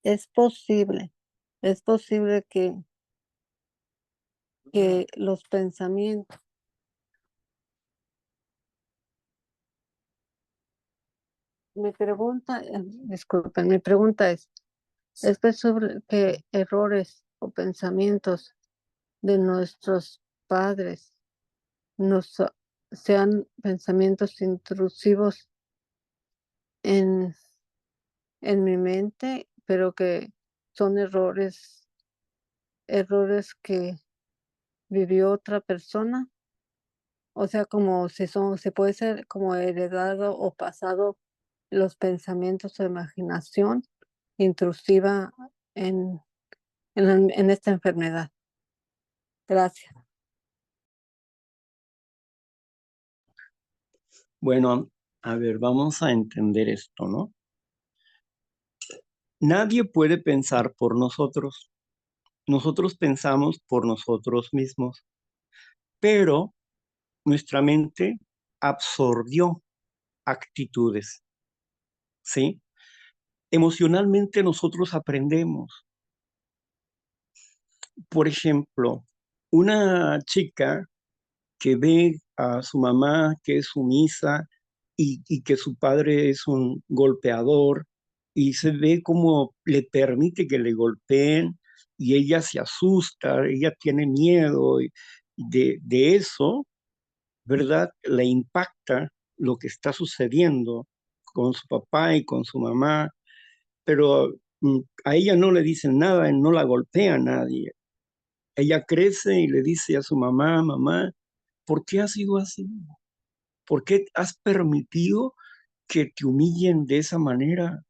¿es posible? ¿Es posible que los pensamientos, disculpen, mi pregunta ¿es posible que errores o pensamientos de nuestros padres nos sean pensamientos intrusivos en, en mi mente, pero que son errores que vivió otra persona? O sea, como si se puede ser como heredado o pasado los pensamientos o imaginación intrusiva en, en esta enfermedad. Gracias. Bueno, a ver, vamos a entender esto, ¿no? Nadie puede pensar por nosotros. Nosotros pensamos por nosotros mismos, pero nuestra mente absorbió actitudes, ¿sí? Emocionalmente nosotros aprendemos. Por ejemplo, una chica que ve a su mamá que es sumisa y que su padre es un golpeador y se ve como le permite que le golpeen y ella se asusta, ella tiene miedo de eso, ¿verdad? Le impacta lo que está sucediendo con su papá y con su mamá, pero a ella no le dicen nada, no la golpea a nadie. Ella crece y le dice a su mamá, mamá, ¿por qué has sido así? ¿Por qué has permitido que te humillen de esa manera?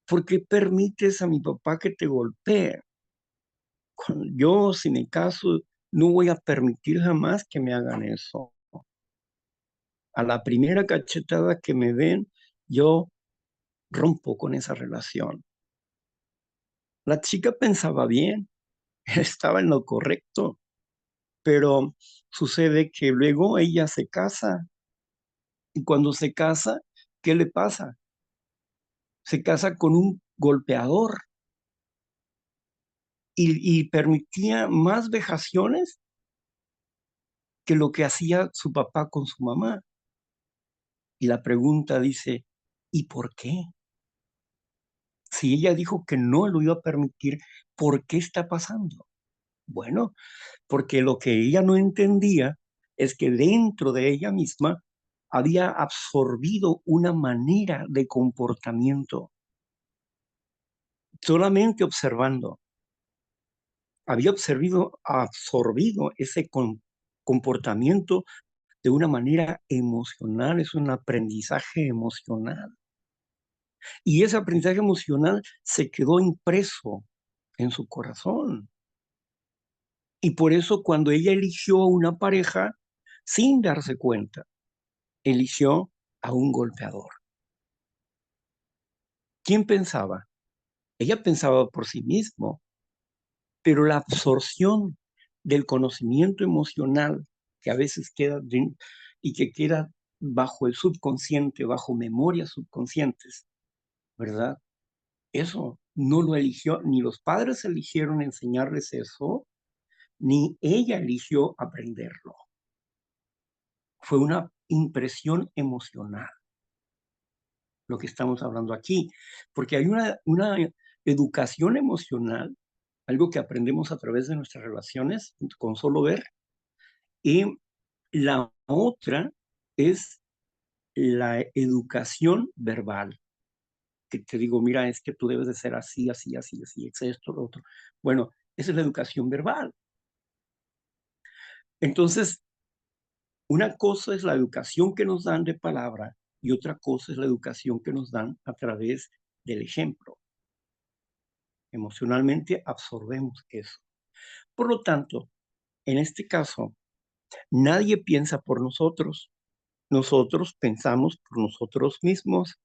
¿Por qué permites a mi papá que te golpee? Yo, si me caso, no voy a permitir jamás que me hagan eso. A la primera cachetada que me den, yo rompo con esa relación. La chica pensaba bien, estaba en lo correcto, pero sucede que luego ella se casa y cuando se casa, ¿qué le pasa? Se casa con un golpeador y permitía más vejaciones que lo que hacía su papá con su mamá. Y la pregunta dice, ¿y por qué? Si ella dijo que no lo iba a permitir, ¿por qué está pasando? Bueno, porque lo que ella no entendía es que dentro de ella misma había absorbido una manera de comportamiento, solamente observando. Había absorbido ese comportamiento de una manera emocional, es un aprendizaje emocional. Y ese aprendizaje emocional se quedó impreso en su corazón. Y por eso cuando ella eligió a una pareja, sin darse cuenta, eligió a un golpeador. ¿Quién pensaba? Ella pensaba por sí mismo, pero la absorción del conocimiento emocional que a veces queda y que queda bajo el subconsciente, bajo memorias subconscientes, ¿verdad? Eso no lo eligió, ni los padres eligieron enseñarles eso, ni ella eligió aprenderlo. Fue una impresión emocional lo que estamos hablando aquí, porque hay una educación emocional, algo que aprendemos a través de nuestras relaciones con solo ver, y la otra es la educación verbal, que te digo, mira, es que tú debes de ser así, así, así, así, es esto, lo otro. Bueno, esa es la educación verbal. Entonces, una cosa es la educación que nos dan de palabra y otra cosa es la educación que nos dan a través del ejemplo. Emocionalmente absorbemos eso. Por lo tanto, en este caso, nadie piensa por nosotros. Nosotros pensamos por nosotros mismos.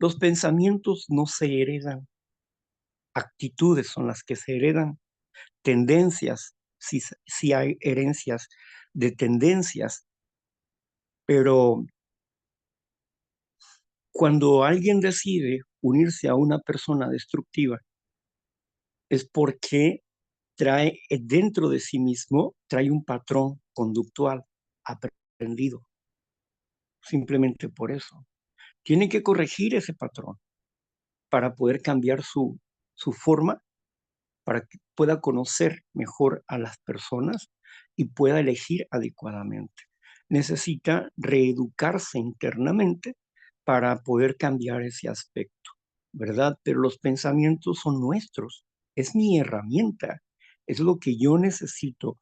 Los pensamientos no se heredan. Actitudes son las que se heredan. Tendencias, sí hay herencias de tendencias, pero cuando alguien decide unirse a una persona destructiva, es porque trae dentro de sí mismo, trae un patrón conductual aprendido. Simplemente por eso. Tiene que corregir ese patrón para poder cambiar su forma, para que pueda conocer mejor a las personas y pueda elegir adecuadamente. Necesita reeducarse internamente para poder cambiar ese aspecto, ¿verdad? Pero los pensamientos son nuestros, es mi herramienta, es lo que yo necesito,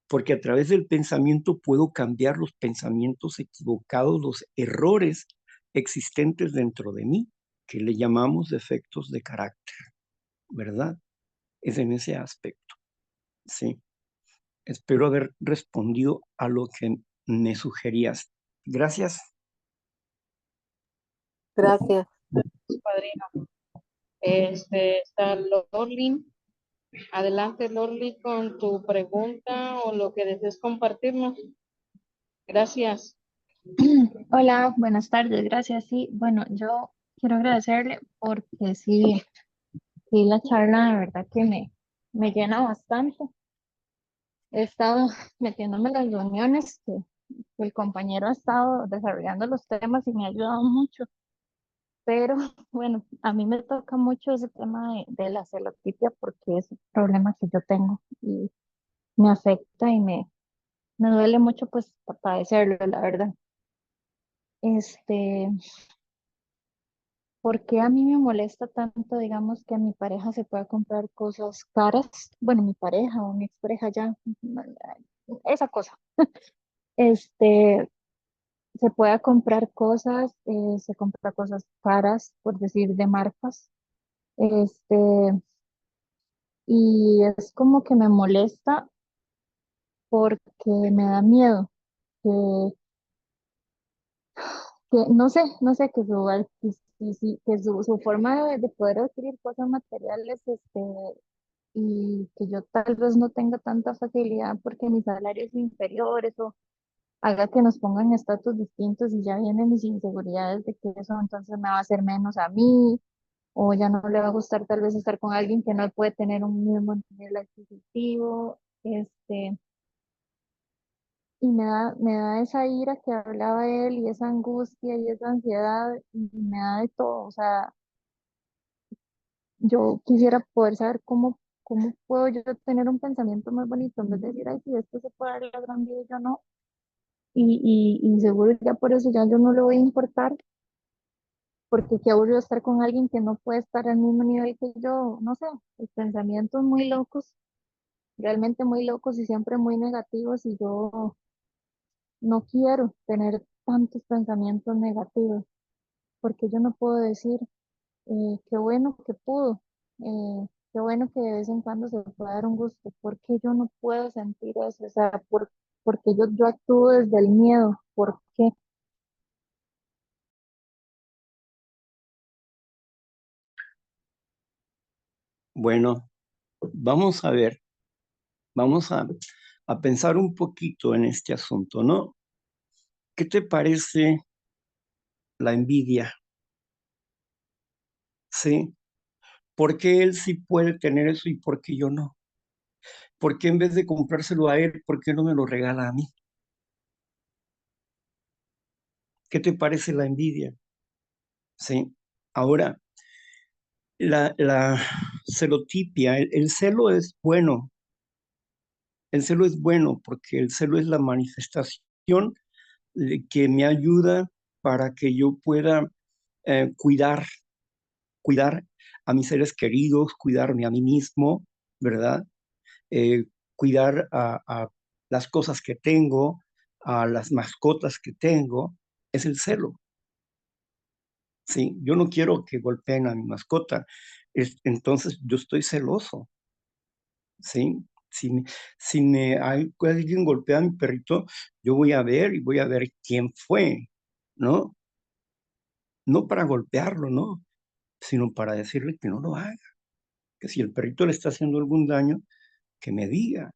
porque a través del pensamiento puedo cambiar los pensamientos equivocados, los errores existentes dentro de mí, que le llamamos defectos de carácter, ¿verdad? Es en ese aspecto, ¿sí? Espero haber respondido a lo que me sugerías. Gracias. Gracias. Padrino. Está Lorlin. Adelante, Lorly, con tu pregunta o lo que desees compartirnos. Gracias. Hola, buenas tardes, gracias. Sí, bueno, yo quiero agradecerle porque sí, la charla de verdad que me llena bastante. He estado metiéndome en las reuniones que el compañero ha estado desarrollando los temas y me ha ayudado mucho. Pero bueno, a mí me toca mucho ese tema de la celotipia porque es un problema que yo tengo y me afecta y me duele mucho pues padecerlo, la verdad. Este, ¿Por qué a mí me molesta tanto, digamos, que a mi pareja se pueda comprar cosas caras? Bueno, mi pareja o mi expareja ya, esa cosa. Este, Se pueda comprar cosas, se compra cosas caras, por decir, de marcas. Este, y es como que me molesta porque me da miedo que, no sé, que su forma de poder adquirir cosas materiales, y que yo tal vez no tenga tanta facilidad porque mi salario es inferior, eso haga que nos pongan estatus distintos y ya vienen mis inseguridades de que eso entonces me va a hacer menos a mí, o ya no le va a gustar tal vez estar con alguien que no puede tener un mismo nivel adquisitivo, y me da esa ira que hablaba él y esa angustia y esa ansiedad y me da de todo, o sea, yo quisiera poder saber cómo puedo yo tener un pensamiento más bonito en vez de decir, ay, si esto se puede dar la gran vida y yo no. Y seguro ya por eso ya yo no le voy a importar, porque qué aburrido estar con alguien que no puede estar al mismo nivel que yo, no sé, los pensamientos muy locos, realmente muy locos y siempre muy negativos y yo no quiero tener tantos pensamientos negativos, porque yo no puedo decir, qué bueno que pudo, qué bueno que de vez en cuando se puede dar un gusto, porque yo no puedo sentir eso, o sea, porque yo actúo desde el miedo, ¿por qué? Bueno, vamos a ver, vamos a pensar un poquito en este asunto, ¿no? ¿Qué te parece la envidia? ¿Sí? ¿Por qué él sí puede tener eso y por qué yo no? ¿Por qué en vez de comprárselo a él, por qué no me lo regala a mí? ¿Qué te parece la envidia? ¿Sí? Ahora, la celotipia, el celo es bueno. El celo es bueno porque el celo es la manifestación que me ayuda para que yo pueda cuidar a mis seres queridos, cuidarme a mí mismo, ¿verdad? Cuidar a las cosas que tengo, a las mascotas que tengo, es el celo. Sí, yo no quiero que golpeen a mi mascota, entonces yo estoy celoso, ¿sí? Alguien golpea a mi perrito, yo voy a ver y voy a ver quién fue, ¿no? No para golpearlo, ¿no? Sino para decirle que no lo haga, que si el perrito le está haciendo algún daño, que me diga,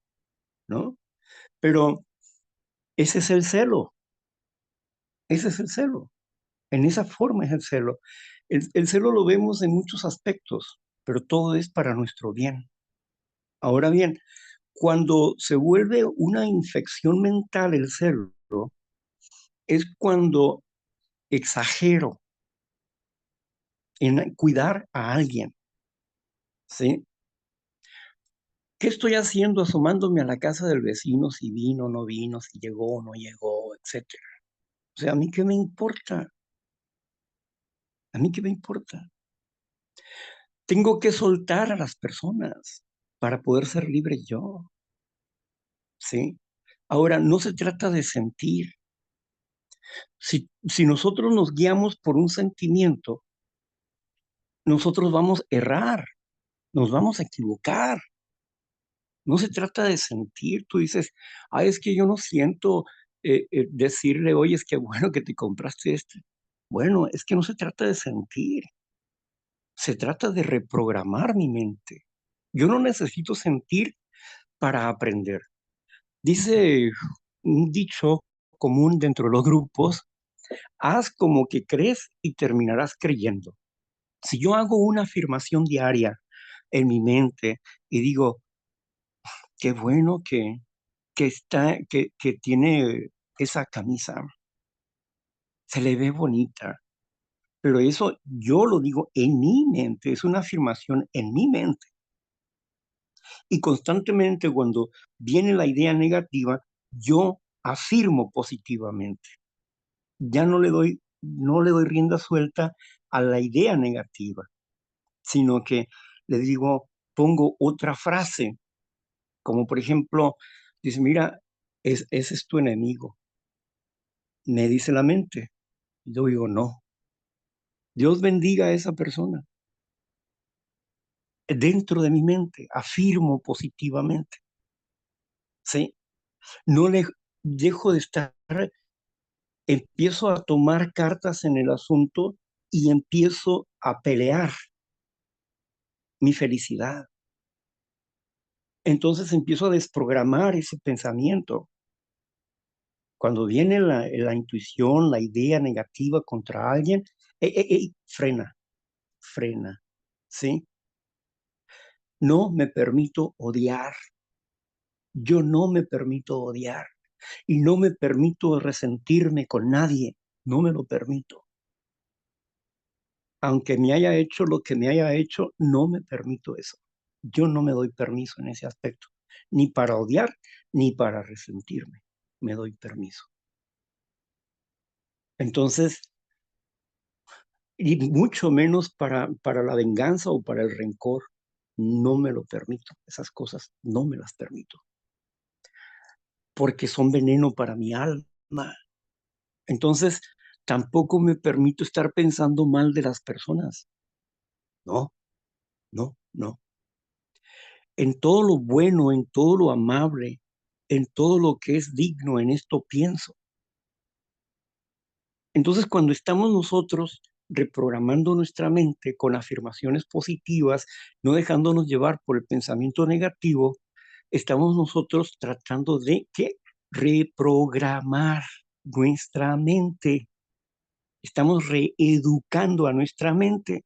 ¿no? Pero ese es el celo, ese es el celo. En esa forma es el celo. El celo lo vemos en muchos aspectos, pero todo es para nuestro bien. Ahora bien, cuando se vuelve una infección mental el celo, es cuando exagero en cuidar a alguien, ¿sí? ¿Qué estoy haciendo asomándome a la casa del vecino si vino o no vino, si llegó o no llegó, etcétera? O sea, ¿a mí qué me importa? ¿A mí qué me importa? Tengo que soltar a las personas para poder ser libre yo, ¿sí? Ahora, no se trata de sentir. Si nosotros nos guiamos por un sentimiento, nosotros vamos a errar, nos vamos a equivocar. No se trata de sentir. Tú dices, es que yo no siento decirle, oye, es que bueno que te compraste este. Bueno, es que no se trata de sentir. Se trata de reprogramar mi mente. Yo no necesito sentir para aprender. Dice un dicho común dentro de los grupos, haz como que crees y terminarás creyendo. Si yo hago una afirmación diaria en mi mente y digo, qué bueno que tiene esa camisa, se le ve bonita, pero eso yo lo digo en mi mente, es una afirmación en mi mente. Y constantemente cuando viene la idea negativa, yo afirmo positivamente. Ya no le doy rienda suelta a la idea negativa, sino que le digo, pongo otra frase, como por ejemplo, dice, mira, ese es tu enemigo, me dice la mente. Yo digo, no, Dios bendiga a esa persona. Dentro de mi mente, afirmo positivamente, ¿sí? No le dejo de estar, empiezo a tomar cartas en el asunto y empiezo a pelear mi felicidad. Entonces empiezo a desprogramar ese pensamiento. Cuando viene la intuición, la idea negativa contra alguien, frena, ¿sí? No me permito odiar. Yo no me permito odiar y no me permito resentirme con nadie. No me lo permito. Aunque me haya hecho lo que me haya hecho, no me permito eso. Yo no me doy permiso en ese aspecto, ni para odiar, ni para resentirme. Me doy permiso. Entonces, y mucho menos para la venganza o para el rencor. No me lo permito. Esas cosas no me las permito. Porque son veneno para mi alma. Entonces, tampoco me permito estar pensando mal de las personas. No, no, no. En todo lo bueno, en todo lo amable, en todo lo que es digno, en esto pienso. Entonces, cuando estamos nosotros reprogramando nuestra mente con afirmaciones positivas, no dejándonos llevar por el pensamiento negativo, estamos nosotros tratando de ¿qué? Reprogramar nuestra mente. Estamos reeducando a nuestra mente.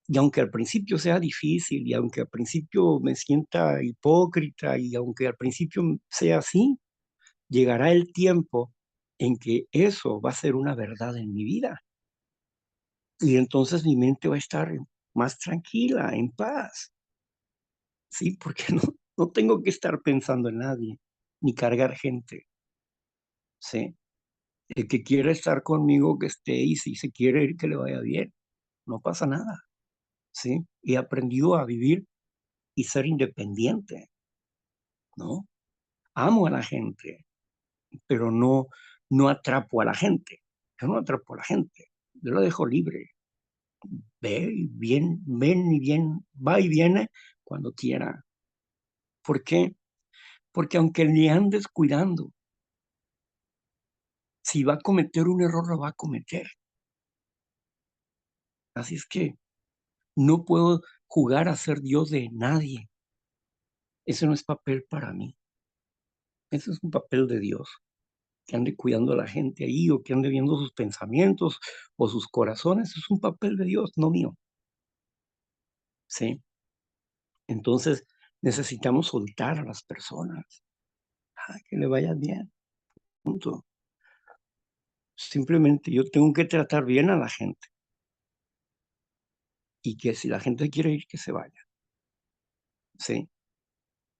Y aunque al principio sea difícil, y aunque al principio me sienta hipócrita, y aunque al principio sea así, llegará el tiempo en que eso va a ser una verdad en mi vida. Y entonces mi mente va a estar más tranquila, en paz. Sí, porque no tengo que estar pensando en nadie, ni cargar gente. Sí. El que quiere estar conmigo, que esté, y si se quiere ir, que le vaya bien. No pasa nada, ¿sí? He aprendido a vivir y ser independiente, ¿no? Amo a la gente, pero no atrapo a la gente. Yo no atrapo a la gente. Yo la dejo libre. Ven y bien, va y viene cuando quiera. ¿Por qué? Porque aunque le andes cuidando, si va a cometer un error, lo va a cometer. Así es que no puedo jugar a ser Dios de nadie. Ese no es papel para mí. Ese es un papel de Dios. Que ande cuidando a la gente ahí o que ande viendo sus pensamientos o sus corazones, es un papel de Dios, no mío. ¿Sí? Entonces necesitamos soltar a las personas. Que le vaya bien. Punto. Simplemente yo tengo que tratar bien a la gente. Y que si la gente quiere ir, que se vaya. ¿Sí?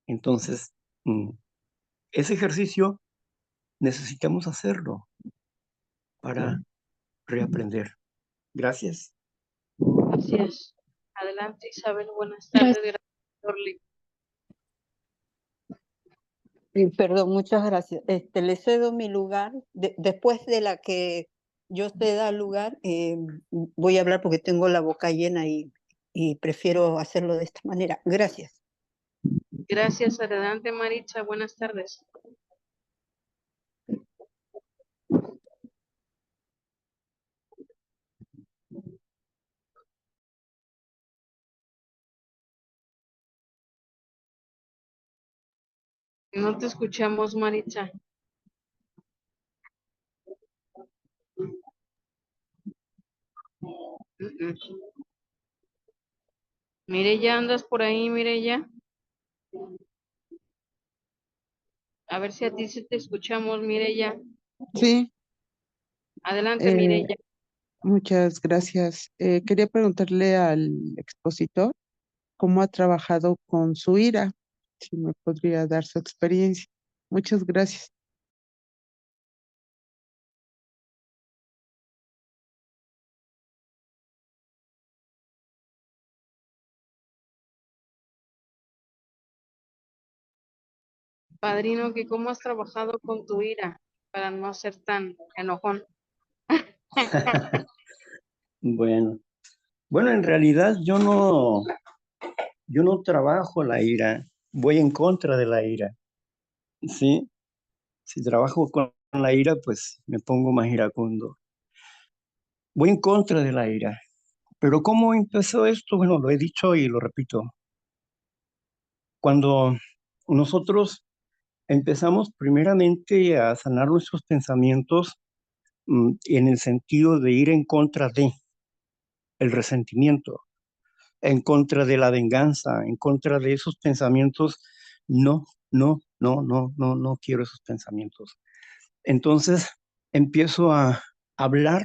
Entonces, ese ejercicio necesitamos hacerlo para reaprender. Gracias. Gracias. Adelante, Isabel. Buenas tardes. Gracias, Orly. Perdón, muchas gracias. Le cedo mi lugar. Después de la que yo ceda lugar, voy a hablar porque tengo la boca llena y prefiero hacerlo de esta manera. Gracias. Gracias. Adelante, Maritza. Buenas tardes. No te escuchamos, Maritza. Mireya, ¿andas por ahí, Mireya? A ver si a ti sí te escuchamos, Mireya. Sí, Adelante, eh, Mireya. muchas gracias. Quería preguntarle al expositor cómo ha trabajado con su ira, si me podría dar su experiencia. Muchas gracias. Padrino, que cómo has trabajado con tu ira para no ser tan enojón. Bueno, en realidad yo no trabajo la ira, voy en contra de la ira. ¿Sí? Si trabajo con la ira, pues me pongo más iracundo. Voy en contra de la ira. Pero ¿cómo empezó esto? Bueno, lo he dicho y lo repito. Cuando nosotros empezamos primeramente a sanar nuestros pensamientos en el sentido de ir en contra de el resentimiento, en contra de la venganza, en contra de esos pensamientos, no quiero esos pensamientos. Entonces empiezo a hablar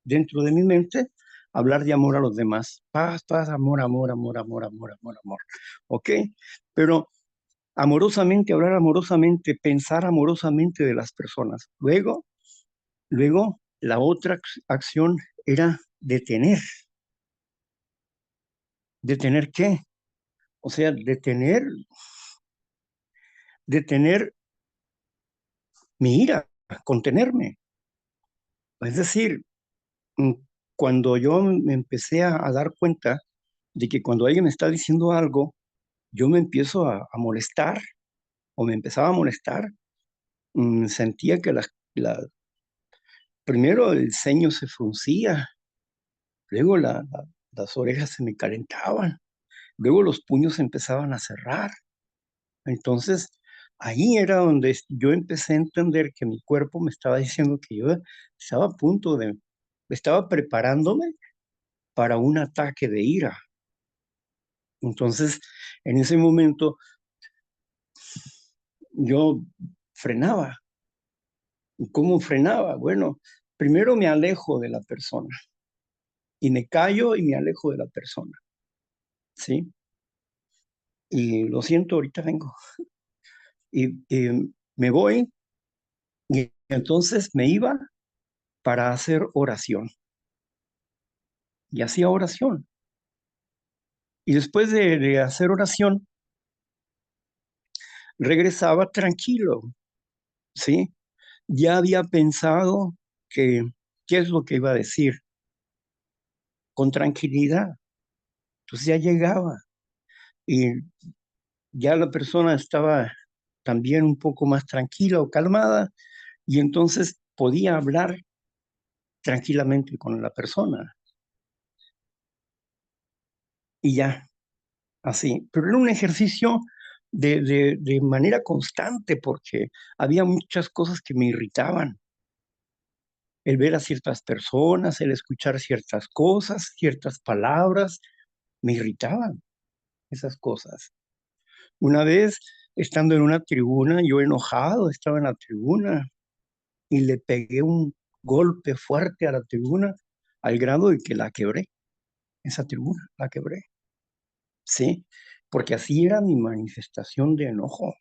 dentro de mi mente, hablar de amor a los demás. Paz, paz, amor, amor, amor, amor, amor, amor, amor. ¿Ok? Pero amorosamente, hablar amorosamente, pensar amorosamente de las personas. Luego, la otra acción era detener. ¿Detener qué? O sea, detener mi ira, contenerme. Es decir, cuando yo me empecé a dar cuenta de que cuando alguien me está diciendo algo, yo me empiezo a molestar o me empezaba a molestar, sentía que primero el ceño se fruncía, luego las orejas se me calentaban, luego los puños se empezaban a cerrar. Entonces, ahí era donde yo empecé a entender que mi cuerpo me estaba diciendo que yo estaba a punto estaba preparándome para un ataque de ira. Entonces, en ese momento, yo frenaba. ¿Y cómo frenaba? Bueno, primero me alejo de la persona y me callo y me alejo de la persona, ¿sí? Y lo siento, ahorita vengo. Y me voy y entonces me iba para hacer oración. Y hacía oración. Y después de hacer oración, regresaba tranquilo, ¿sí? Ya había pensado qué es lo que iba a decir, con tranquilidad. Entonces ya llegaba y ya la persona estaba también un poco más tranquila o calmada y entonces podía hablar tranquilamente con la persona. Y ya, así. Pero era un ejercicio de manera constante porque había muchas cosas que me irritaban. El ver a ciertas personas, el escuchar ciertas cosas, ciertas palabras, me irritaban esas cosas. Una vez, estando en una tribuna, yo enojado estaba en la tribuna y le pegué un golpe fuerte a la tribuna al grado de que la quebré, esa tribuna, la quebré. Sí, porque así era mi manifestación de enojo.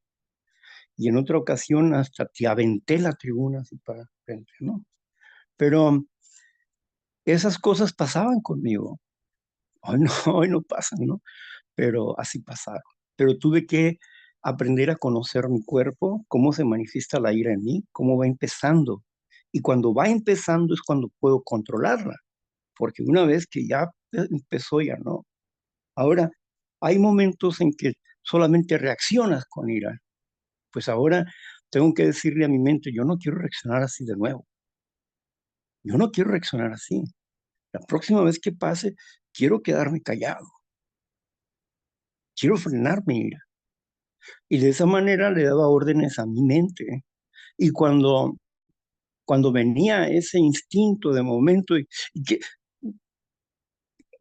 Y en otra ocasión hasta te aventé la tribuna así para frente, ¿no? Pero esas cosas pasaban conmigo. Hoy no pasan, ¿no? Pero así pasaron. Pero tuve que aprender a conocer mi cuerpo, cómo se manifiesta la ira en mí, cómo va empezando. Y cuando va empezando es cuando puedo controlarla, porque una vez que ya empezó, ya no. Ahora, hay momentos en que solamente reaccionas con ira. Pues ahora tengo que decirle a mi mente, yo no quiero reaccionar así de nuevo. Yo no quiero reaccionar así. La próxima vez que pase, quiero quedarme callado. Quiero frenar mi ira. Y de esa manera le daba órdenes a mi mente. Y cuando venía ese instinto de momento y que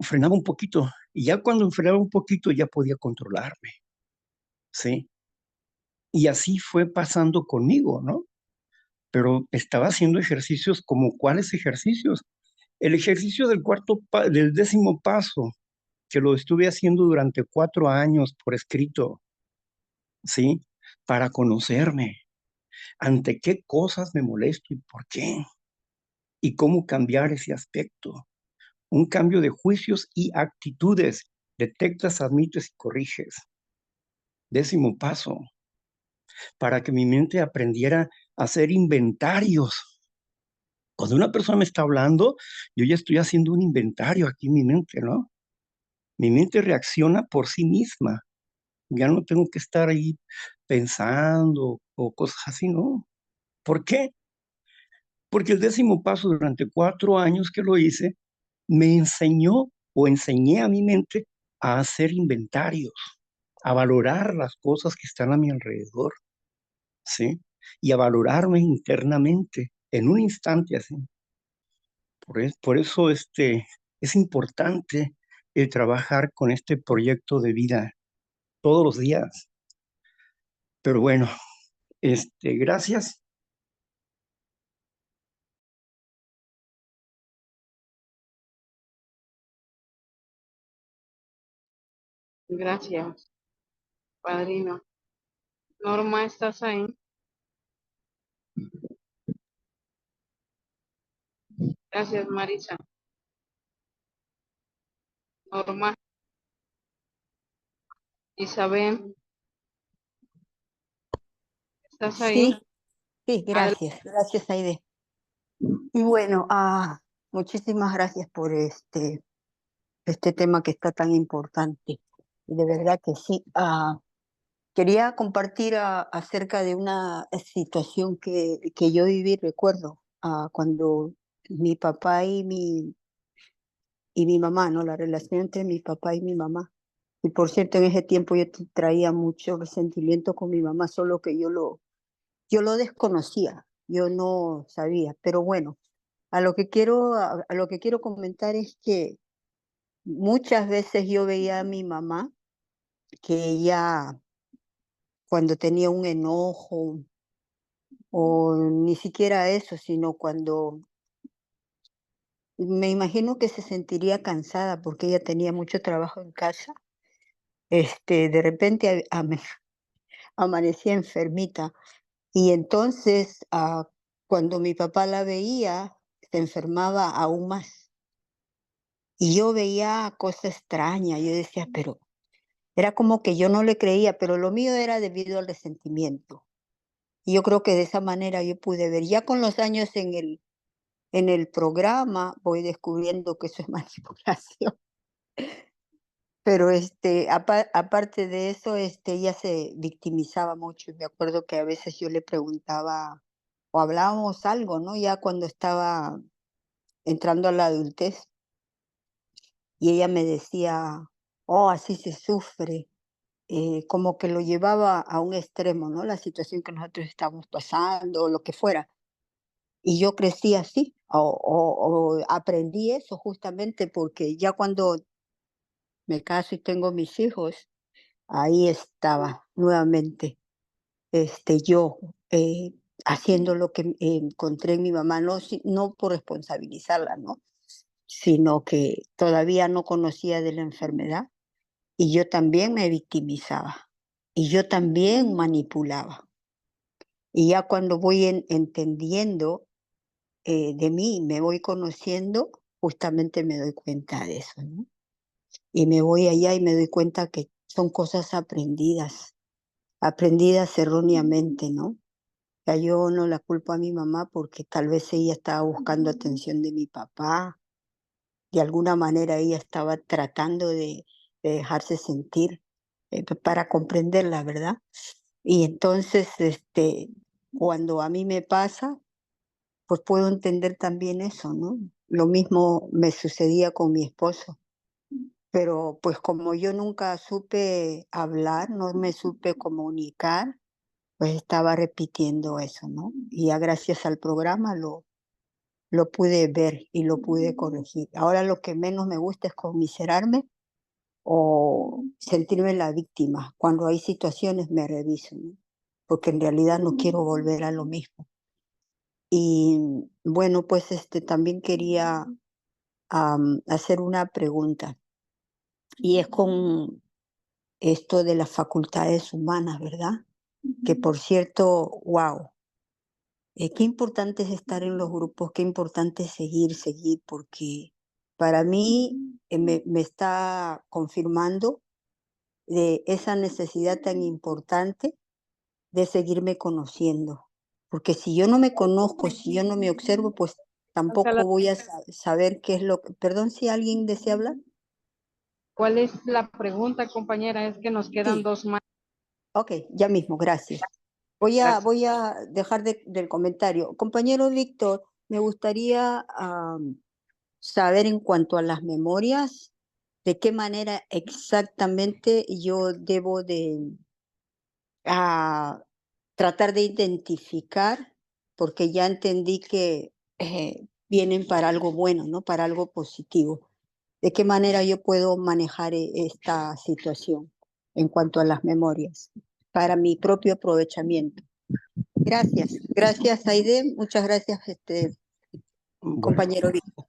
frenaba un poquito, y ya cuando frenaba un poquito ya podía controlarme, ¿sí? Y así fue pasando conmigo, ¿no? Pero estaba haciendo ejercicios como ¿cuáles ejercicios? El ejercicio del 10º paso, que lo estuve haciendo durante 4 años por escrito, ¿sí? Para conocerme, ante qué cosas me molesto y por qué, y cómo cambiar ese aspecto. Un cambio de juicios y actitudes. Detectas, admites y corriges. 10º paso, para que mi mente aprendiera a hacer inventarios. Cuando una persona me está hablando, yo ya estoy haciendo un inventario aquí en mi mente, ¿no? Mi mente reacciona por sí misma. Ya no tengo que estar ahí pensando o cosas así, ¿no? ¿Por qué? Porque el 10º paso durante 4 años que lo hice, me enseñó o enseñé a mi mente a hacer inventarios, a valorar las cosas que están a mi alrededor, ¿sí? Y a valorarme internamente en un instante así. Por eso es importante trabajar con este proyecto de vida todos los días. Pero bueno, gracias. Gracias, padrino. Norma, ¿estás ahí? Gracias, Marisa. Norma, Isabel, ¿estás ahí? Sí, gracias, gracias, Aide. Y bueno, muchísimas gracias por este tema que está tan importante. Y de verdad que sí. Quería compartir acerca de una situación que yo viví, recuerdo, cuando mi papá y mi mamá, ¿no? La relación entre mi papá y mi mamá. Y por cierto, en ese tiempo yo traía mucho resentimiento con mi mamá, solo que yo lo desconocía, yo no sabía. Pero bueno, a lo que quiero comentar es que muchas veces yo veía a mi mamá que ella, cuando tenía un enojo, o ni siquiera eso, sino cuando me imagino que se sentiría cansada porque ella tenía mucho trabajo en casa, de repente amanecía enfermita. Y entonces, cuando mi papá la veía, se enfermaba aún más. Y yo veía cosas extrañas, yo decía, pero era como que yo no le creía, pero lo mío era debido al resentimiento. Y yo creo que de esa manera yo pude ver. Ya con los años en el programa voy descubriendo que eso es manipulación. Pero aparte de eso, ella se victimizaba mucho. Y me acuerdo que a veces yo le preguntaba o hablábamos algo, ¿no? Ya cuando estaba entrando a la adultez, y ella me decía, oh, así se sufre. Como que lo llevaba a un extremo, ¿no? La situación que nosotros estamos pasando, o lo que fuera. Y yo crecí así, o aprendí eso justamente porque ya cuando me caso y tengo mis hijos, ahí estaba nuevamente yo haciendo lo que encontré en mi mamá, no, no por responsabilizarla, ¿no? Sino que todavía no conocía de la enfermedad y yo también me victimizaba y yo también manipulaba. Y ya cuando voy entendiendo de mí, me voy conociendo, justamente me doy cuenta de eso, ¿no? Y me voy allá y me doy cuenta que son cosas aprendidas erróneamente, ¿no? O sea, yo no la culpo a mi mamá porque tal vez ella estaba buscando atención de mi papá, de alguna manera ella estaba tratando de dejarse sentir para comprenderla, ¿verdad? Y entonces, cuando a mí me pasa, pues puedo entender también eso, ¿no? Lo mismo me sucedía con mi esposo, pero pues como yo nunca supe hablar, no me supe comunicar, pues estaba repitiendo eso, ¿no? Y ya gracias al programa lo pude ver y lo pude corregir. Ahora lo que menos me gusta es conmiserarme o sentirme la víctima. Cuando hay situaciones me reviso, ¿no? Porque en realidad no quiero volver a lo mismo. Y bueno, pues también quería hacer una pregunta y es con esto de las facultades humanas, ¿verdad? Que por cierto, wow, qué importante es estar en los grupos, qué importante es seguir, porque para mí me está confirmando de esa necesidad tan importante de seguirme conociendo. Porque si yo no me conozco, si yo no me observo, pues tampoco voy a saber qué es lo que... Perdón si alguien desea hablar. ¿Cuál es la pregunta, compañera? Es que nos quedan Sí. 2 más. Ok, ya mismo, gracias. Gracias. Voy a dejar del comentario. Compañero Víctor, me gustaría saber en cuanto a las memorias, de qué manera exactamente yo debo de tratar de identificar, porque ya entendí que vienen para algo bueno, ¿no? Para algo positivo. ¿De qué manera yo puedo manejar esta situación en cuanto a las memorias para mi propio aprovechamiento? Gracias Aide, muchas gracias Bueno, compañero Víctor.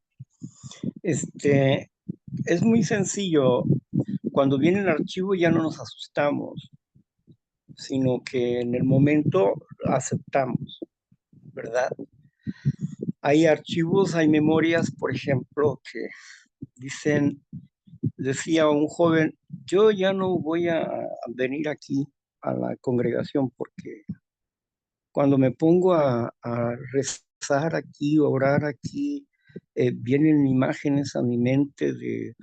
es muy sencillo. Cuando viene el archivo ya no nos asustamos, sino que en el momento aceptamos, ¿verdad? Hay archivos, hay memorias, por ejemplo, que decía un joven, yo ya no voy a venir aquí a la congregación porque cuando me pongo a rezar aquí, orar aquí, vienen imágenes a mi mente de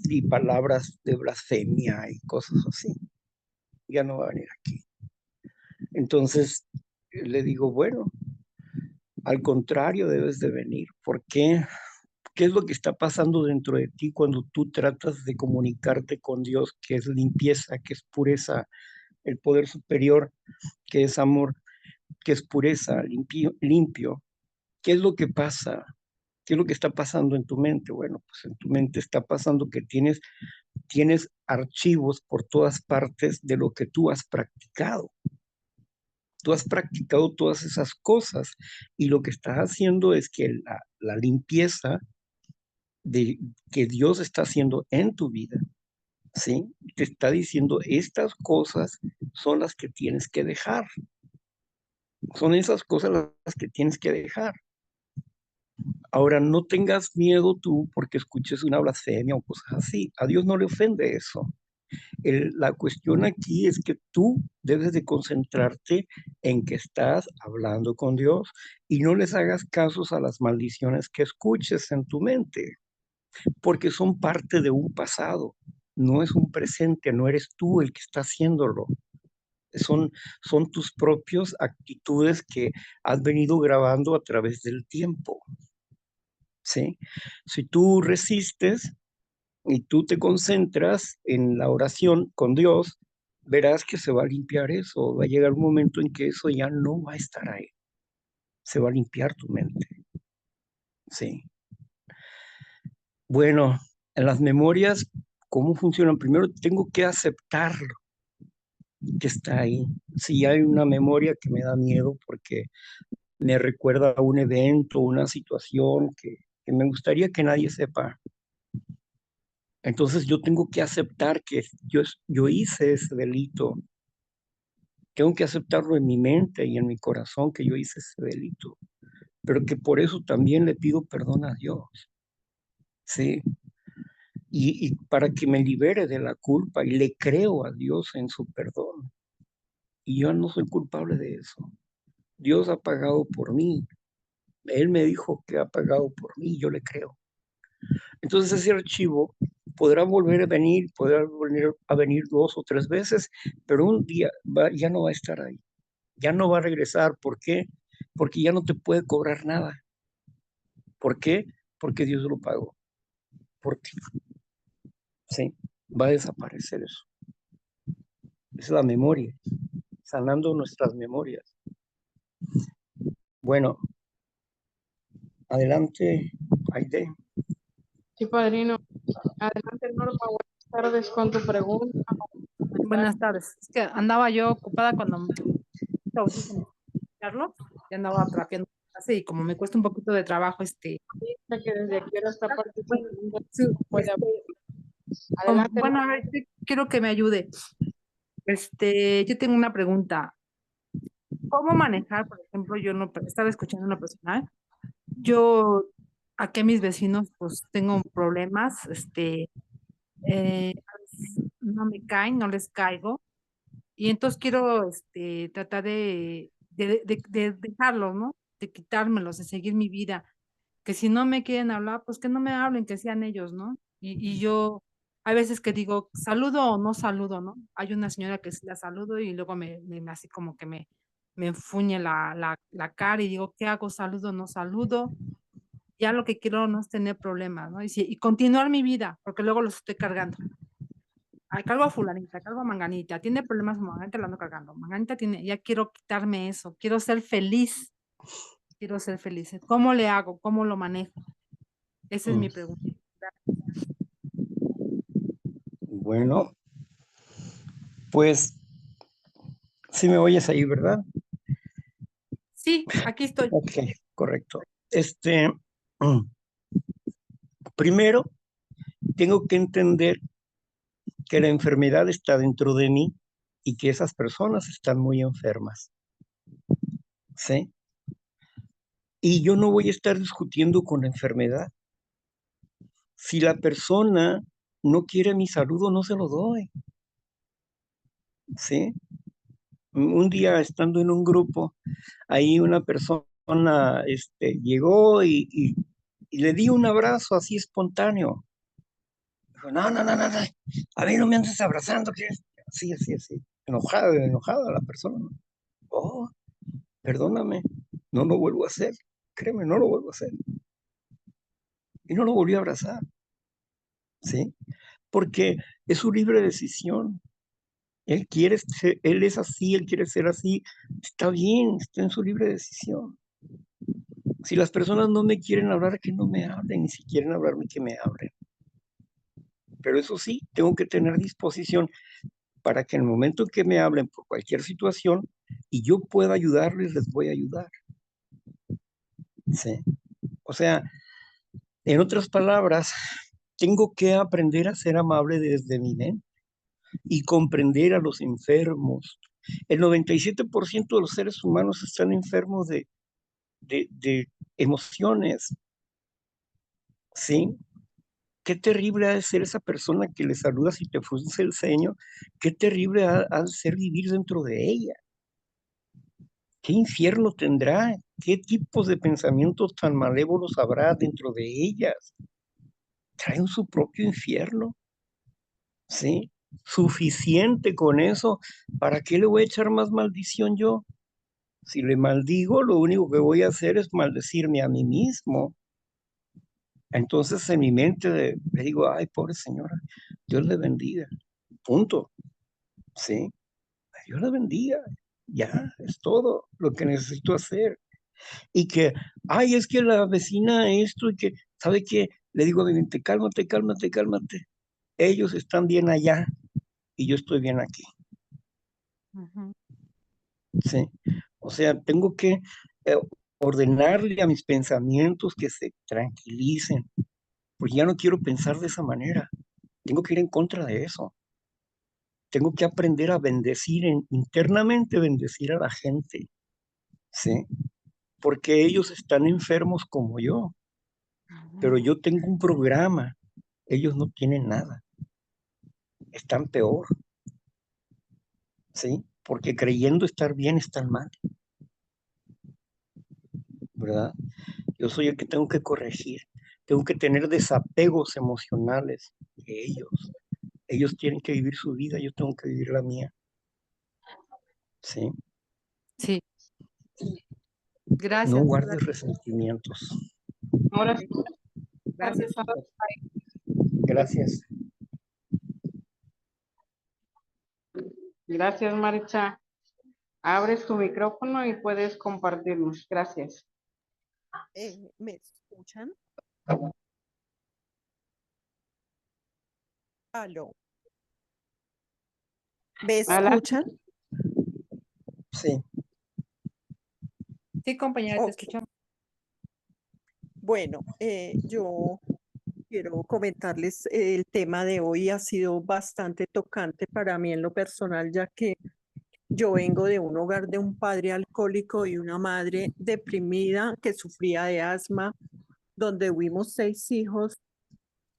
y palabras de blasfemia y cosas así. Ya no va a venir aquí. Entonces le digo, bueno, al contrario, debes de venir. ¿Por qué? ¿Qué es lo que está pasando dentro de ti cuando tú tratas de comunicarte con Dios, que es limpieza, que es pureza, el poder superior, que es amor, que es pureza, limpio? ¿Qué es lo que pasa? ¿Qué es lo que está pasando en tu mente? Bueno, pues en tu mente está pasando que tienes archivos por todas partes de lo que tú has practicado. Tú has practicado todas esas cosas y lo que estás haciendo es que la limpieza que Dios está haciendo en tu vida, ¿sí? Te está diciendo, estas cosas son las que tienes que dejar. Son esas cosas las que tienes que dejar. Ahora, no tengas miedo tú porque escuches una blasfemia o cosas así. A Dios no le ofende eso. La cuestión aquí es que tú debes de concentrarte en que estás hablando con Dios y no les hagas casos a las maldiciones que escuches en tu mente, porque son parte de un pasado, no es un presente, no eres tú el que está haciéndolo. Son tus propias actitudes que has venido grabando a través del tiempo, ¿sí? Si tú resistes y tú te concentras en la oración con Dios, verás que se va a limpiar eso. Va a llegar un momento en que eso ya no va a estar ahí. Se va a limpiar tu mente. Sí. Bueno, en las memorias, ¿cómo funcionan? Primero tengo que aceptar que está ahí. Si hay una memoria que me da miedo porque me recuerda a un evento, una situación que me gustaría que nadie sepa. Entonces yo tengo que aceptar que yo hice ese delito. Tengo que aceptarlo en mi mente y en mi corazón que yo hice ese delito, pero que por eso también le pido perdón a Dios, ¿sí? Y para que me libere de la culpa y le creo a Dios en su perdón. Y yo no soy culpable de eso. Dios ha pagado por mí. Él me dijo que ha pagado por mí, yo le creo. Entonces ese archivo podrá volver a venir, podrá volver a venir 2 o 3 veces, pero un día ya no va a estar ahí. Ya no va a regresar. ¿Por qué? Porque ya no te puede cobrar nada. ¿Por qué? Porque Dios lo pagó por ti. Sí, va a desaparecer eso. Es la memoria, sanando nuestras memorias. Bueno, adelante, Aide. Sí, padrino. Adelante, Norma. Buenas tardes con tu pregunta. Buenas tardes. Es que andaba yo ocupada cuando me Carlos, y andaba trapeando así y como me cuesta un poquito de trabajo Que desde aquí ahora está participando. sí, Puede hablar. Adelante, bueno, a Norma. ver, quiero que me ayude. Yo tengo una pregunta. ¿Cómo manejar, por ejemplo, yo no estaba escuchando una persona, yo aquí a mis vecinos pues tengo problemas, eh, no me caen, no les caigo, y entonces quiero tratar de dejarlos, ¿no? De quitármelos, de seguir mi vida. Que si no me quieren hablar, pues que no me hablen, que sean ellos, ¿no? Y yo, hay veces que digo, saludo o no saludo, ¿no? Hay una señora que sí la saludo y luego así como que me enfuñe la cara y digo, ¿qué hago? ¿Saludo o no saludo? Ya lo que quiero no es tener problemas, ¿no? Y continuar mi vida, porque luego los estoy cargando. Ay, cargo a fulanita, cargo a manganita, tiene problemas, manganita la ando cargando, manganita tiene, ya quiero quitarme eso, quiero ser feliz. Quiero ser feliz. ¿Cómo le hago? ¿Cómo lo manejo? Esa es mi pregunta. Bueno, pues sí me oyes ahí, ¿verdad? Sí, aquí estoy. Ok, correcto. Primero, tengo que entender que la enfermedad está dentro de mí y que esas personas están muy enfermas, ¿sí? Y yo no voy a estar discutiendo con la enfermedad. Si la persona no quiere mi saludo, no se lo doy, ¿sí? Un día estando en un grupo, ahí una persona llegó y le di un abrazo así espontáneo. Dijo, no, no, no, no, no, a mí no me andes abrazando, que así, así, así. Enojada la persona. ¿No? Oh, perdóname, no lo vuelvo a hacer. Créeme, no lo vuelvo a hacer. Y no lo volví a abrazar, ¿sí? Porque es su libre decisión. Él es así, él quiere ser así. Está bien, está en su libre decisión. Si las personas no me quieren hablar, que no me hablen. Y si quieren hablarme, que me hablen. Pero eso sí, tengo que tener disposición para que en el momento que me hablen por cualquier situación y yo pueda ayudarles, les voy a ayudar. ¿Sí? O sea, en otras palabras, tengo que aprender a ser amable desde mi mente y comprender a los enfermos. El 97% de los seres humanos están enfermos de emociones, ¿sí? Qué terrible ha de ser esa persona que le saludas y te frunce el ceño, qué terrible ha de ser vivir dentro de ella, qué infierno tendrá, qué tipos de pensamientos tan malévolos habrá dentro de ellas. Traen su propio infierno, ¿sí? Suficiente con eso. ¿Para qué le voy a echar más maldición yo? Si le maldigo, lo único que voy a hacer es maldecirme a mí mismo. Entonces en mi mente le digo, ay, pobre señora, Dios le bendiga. Punto. ¿Sí? Dios la bendiga. Ya, es todo lo que necesito hacer. Y que, ay, es que la vecina esto y que, ¿sabe qué? Le digo a mi mente, cálmate, cálmate, cálmate. Ellos están bien allá y yo estoy bien aquí. Ujú. ¿Sí? O sea, tengo que eh, ordenarle a mis pensamientos que se tranquilicen, porque ya no quiero pensar de esa manera. Tengo que ir en contra de eso. Tengo que aprender a bendecir, internamente bendecir a la gente, ¿sí? Porque ellos están enfermos como yo, pero yo tengo un programa, ellos no tienen nada, están peor, ¿sí? Porque creyendo estar bien están mal, ¿verdad? Yo soy el que tengo que corregir, tengo que tener desapegos emocionales de ellos. Ellos tienen que vivir su vida, yo tengo que vivir la mía, ¿sí? Sí, No gracias. guardes resentimientos. Ahora sí, Gracias. Gracias. gracias, Maricha. Abres tu micrófono y puedes compartirnos. Gracias. ¿Me escuchan? Aló. ¿Me Adelante. escuchan? Sí. Sí, compañera, te Ok. escuchamos. Bueno, yo quiero comentarles, el tema de hoy ha sido bastante tocante para mí en lo personal, ya que yo vengo de un hogar de un padre alcohólico y una madre deprimida que sufría de asma, donde huimos 6 hijos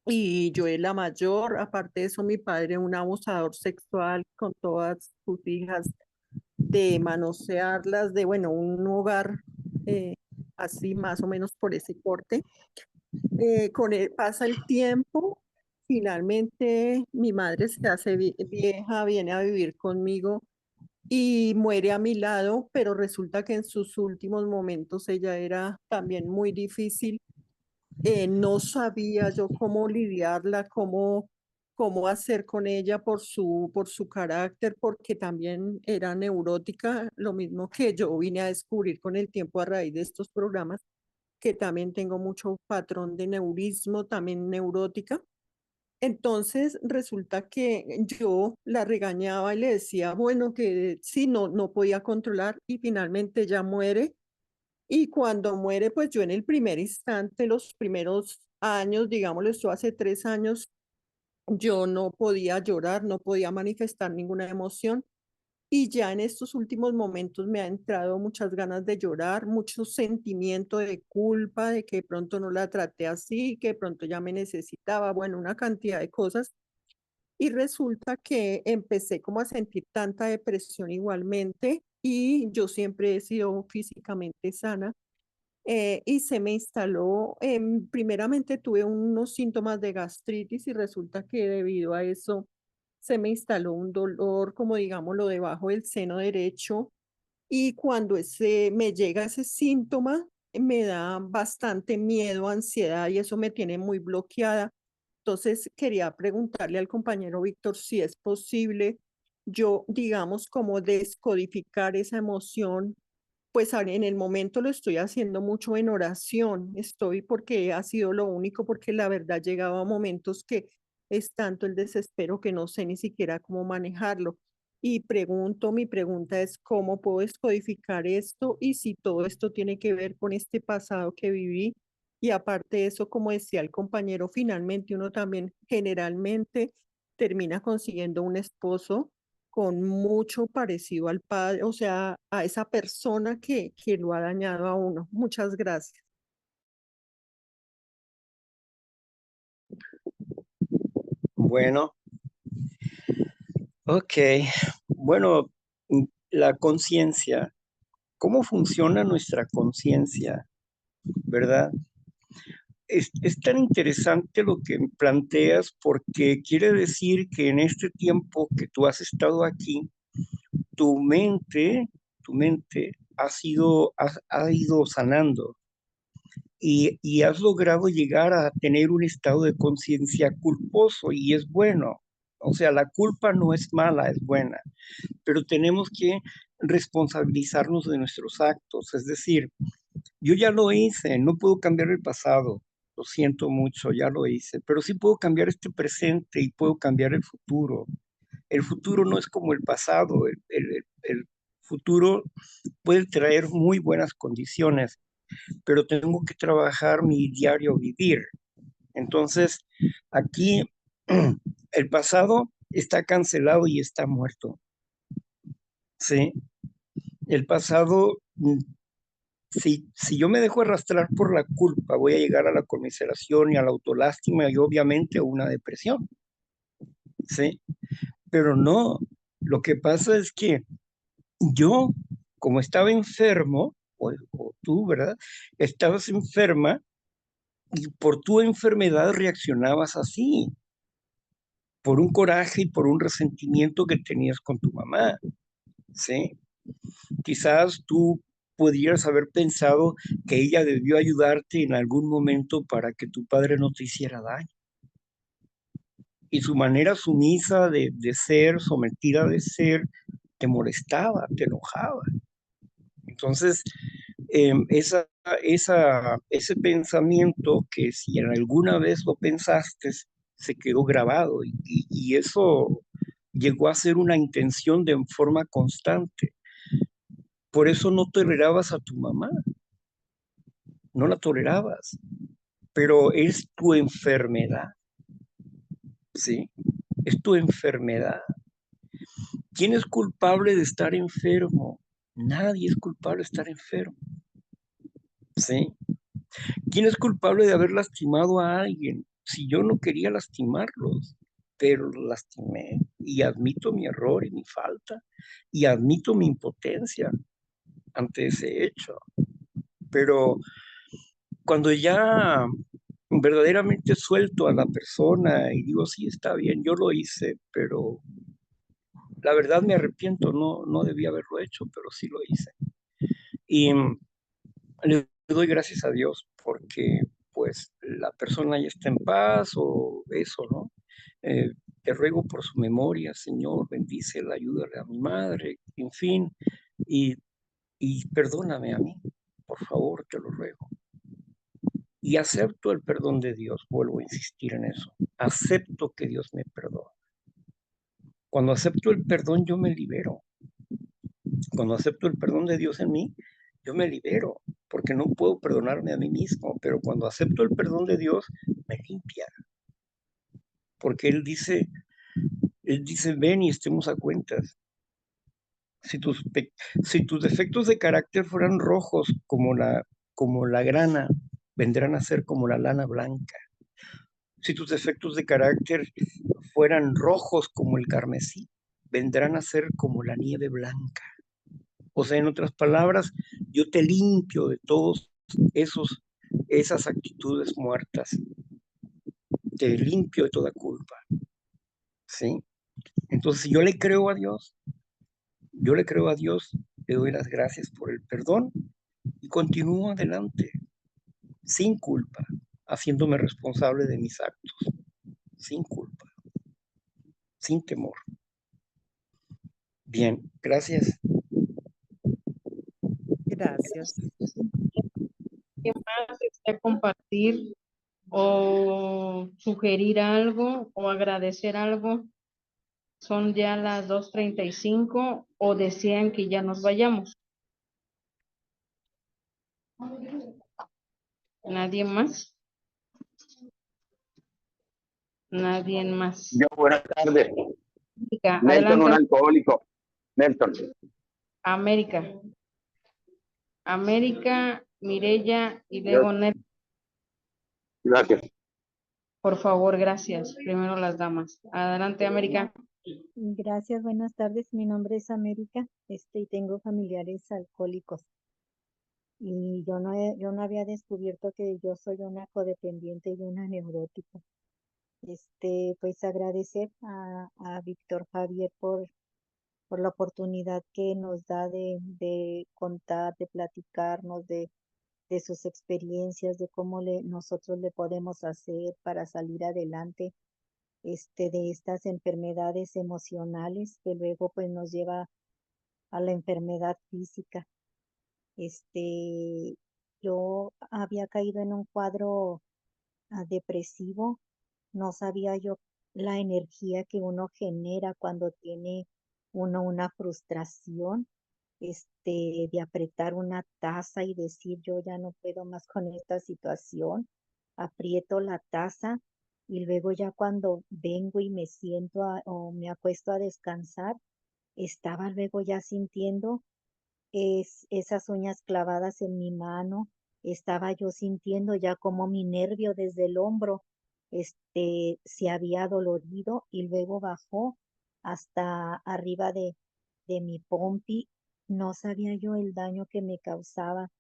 y yo era la mayor. Aparte de eso, mi padre un abusador sexual con todas sus hijas, de manosearlas, de, bueno, un hogar eh, así más o menos por ese corte. Pasa el tiempo, finalmente mi madre se hace vieja, viene a vivir conmigo y muere a mi lado, pero resulta que en sus últimos momentos ella era también muy difícil. No sabía yo cómo lidiarla, cómo hacer con ella por su carácter, porque también era neurótica, lo mismo que yo vine a descubrir con el tiempo a raíz de estos programas, que también tengo mucho patrón de neurismo, también neurótica. Entonces resulta que yo la regañaba y le decía, bueno, que sí, no podía controlar y finalmente ella muere. Y cuando muere, pues yo en el primer instante, los primeros años, digámoslo, esto hace 3 años, yo no podía llorar, no podía manifestar ninguna emoción. Y ya en estos últimos momentos me ha entrado muchas ganas de llorar, mucho sentimiento de culpa, de que de pronto no la traté así, que de pronto ya me necesitaba, bueno, una cantidad de cosas. Y resulta que empecé como a sentir tanta depresión igualmente y yo siempre he sido físicamente sana, y se me instaló, primeramente tuve unos síntomas de gastritis y resulta que debido a eso se me instaló un dolor, como digámoslo, debajo del seno derecho, y cuando me llega ese síntoma, me da bastante miedo, ansiedad y eso me tiene muy bloqueada. Entonces quería preguntarle al compañero Víctor si es posible yo, digamos, como descodificar esa emoción. Pues en el momento lo estoy haciendo mucho en oración, estoy porque ha sido lo único, porque la verdad llegaba a momentos que es tanto el desespero que no sé ni siquiera cómo manejarlo. Y mi pregunta es cómo puedo descodificar esto y si todo esto tiene que ver con este pasado que viví. Y aparte de eso, como decía el compañero, finalmente uno también generalmente termina consiguiendo un esposo con mucho parecido al padre, o sea, a esa persona que lo ha dañado a uno. Muchas gracias. Bueno, ok. Bueno, la conciencia. ¿Cómo funciona nuestra conciencia? ¿Verdad? Es tan interesante lo que planteas porque quiere decir que en este tiempo que tú has estado aquí, tu mente ha ido sanando y has logrado llegar a tener un estado de conciencia culposo y es bueno. O sea, la culpa no es mala, es buena, pero tenemos que responsabilizarnos de nuestros actos. Es decir, yo ya lo hice, no puedo cambiar el pasado, lo siento mucho, ya lo hice, pero sí puedo cambiar este presente y puedo cambiar el futuro. El futuro no es como el pasado, el futuro puede traer muy buenas condiciones, pero tengo que trabajar mi diario vivir. Entonces, aquí el pasado está cancelado y está muerto. ¿Sí? El pasado, si yo me dejo arrastrar por la culpa, voy a llegar a la conmiseración y a la autolástima y obviamente a una depresión. ¿Sí? Pero no, lo que pasa es que yo, como estaba enfermo, o tú, ¿verdad? Estabas enferma y por tu enfermedad reaccionabas así, por un coraje y por un resentimiento que tenías con tu mamá, ¿sí? Quizás tú pudieras haber pensado que ella debió ayudarte en algún momento para que tu padre no te hiciera daño. Y su manera sumisa de ser, sometida de ser, te molestaba, te enojaba. Entonces, ese pensamiento que si en alguna vez lo pensaste, se quedó grabado y eso llegó a ser una intención de forma constante. Por eso no tolerabas a tu mamá, no la tolerabas, pero es tu enfermedad, ¿sí? Es tu enfermedad. ¿Quién es culpable de estar enfermo? Nadie es culpable de estar enfermo, ¿sí? ¿Quién es culpable de haber lastimado a alguien? Si yo no quería lastimarlos, pero los lastimé y admito mi error y mi falta y admito mi impotencia ante ese hecho. Pero cuando ya verdaderamente suelto a la persona y digo, sí, está bien, yo lo hice, pero la verdad me arrepiento, no debía haberlo hecho, pero sí lo hice. Y le doy gracias a Dios porque pues la persona ya está en paz o eso, ¿no? Te ruego por su memoria, Señor, bendícela, ayúdale a mi madre, en fin, y, y perdóname a mí, por favor, te lo ruego. Y acepto el perdón de Dios, vuelvo a insistir en eso, acepto que Dios me perdona. Cuando acepto el perdón, yo me libero. Cuando acepto el perdón de Dios en mí, yo me libero, porque no puedo perdonarme a mí mismo, pero cuando acepto el perdón de Dios, me limpia. Porque Él dice, ven y estemos a cuentas. Si tus defectos de carácter fueran rojos como la grana, vendrán a ser como la lana blanca. Si tus defectos de carácter fueran rojos como el carmesí, vendrán a ser como la nieve blanca. O sea, en otras palabras, yo te limpio de todos esas actitudes muertas. Te limpio de toda culpa. ¿Sí? Entonces, yo le creo a Dios, le doy las gracias por el perdón y continúo adelante, sin culpa, haciéndome responsable de mis actos, sin culpa, sin temor. Bien, gracias. Gracias. ¿Qué más desea compartir o sugerir algo o agradecer algo? Son ya las 2:35 o desean que ya nos vayamos. ¿Nadie más? Nadie más. Yo, buenas tardes. América, Nelson, adelante. un alcohólico. Nelson. América. América, Mireya y luego Nelson. Gracias. Por favor, gracias. Primero las damas. Adelante, América. Gracias, buenas tardes. Mi nombre es América, y tengo familiares alcohólicos. Y yo no había descubierto que yo soy una codependiente y una neurótica. Pues agradecer a Víctor Javier por la oportunidad que nos da de contar, de platicarnos de sus experiencias, de cómo nosotros le podemos hacer para salir adelante de estas enfermedades emocionales que luego pues nos lleva a la enfermedad física. Yo había caído en un cuadro depresivo, no sabía yo la energía que uno genera cuando tiene uno una frustración, de apretar una taza y decir yo ya no puedo más con esta situación, aprieto la taza y luego ya cuando vengo y me siento o me acuesto a descansar, estaba luego ya sintiendo esas uñas clavadas en mi mano, estaba yo sintiendo ya como mi nervio desde el hombro, se había dolorido y luego bajó hasta arriba de mi pompi. No sabía yo el daño que me causaba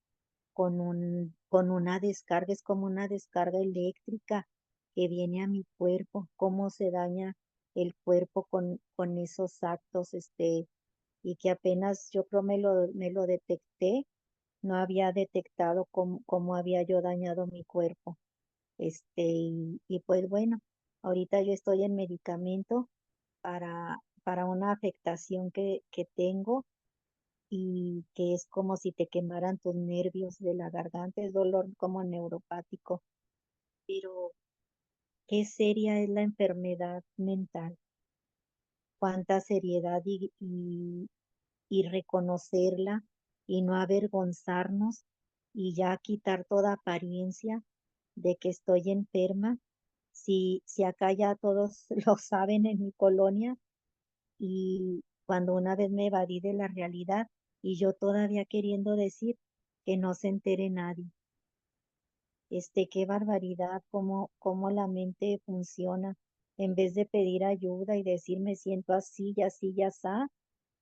con una descarga, es como una descarga eléctrica que viene a mi cuerpo, cómo se daña el cuerpo con esos actos, y que apenas yo creo me lo detecté, no había detectado cómo había yo dañado mi cuerpo. Y pues bueno, ahorita yo estoy en medicamento para una afectación que tengo y que es como si te quemaran tus nervios de la garganta, es dolor como neuropático, pero qué seria es la enfermedad mental, cuánta seriedad y reconocerla y no avergonzarnos y ya quitar toda apariencia de que estoy enferma. Si acá ya todos lo saben en mi colonia y cuando una vez me evadí de la realidad y yo todavía queriendo decir que no se entere nadie. Qué barbaridad, cómo la mente funciona. En vez de pedir ayuda y decir me siento así, y así, ya está,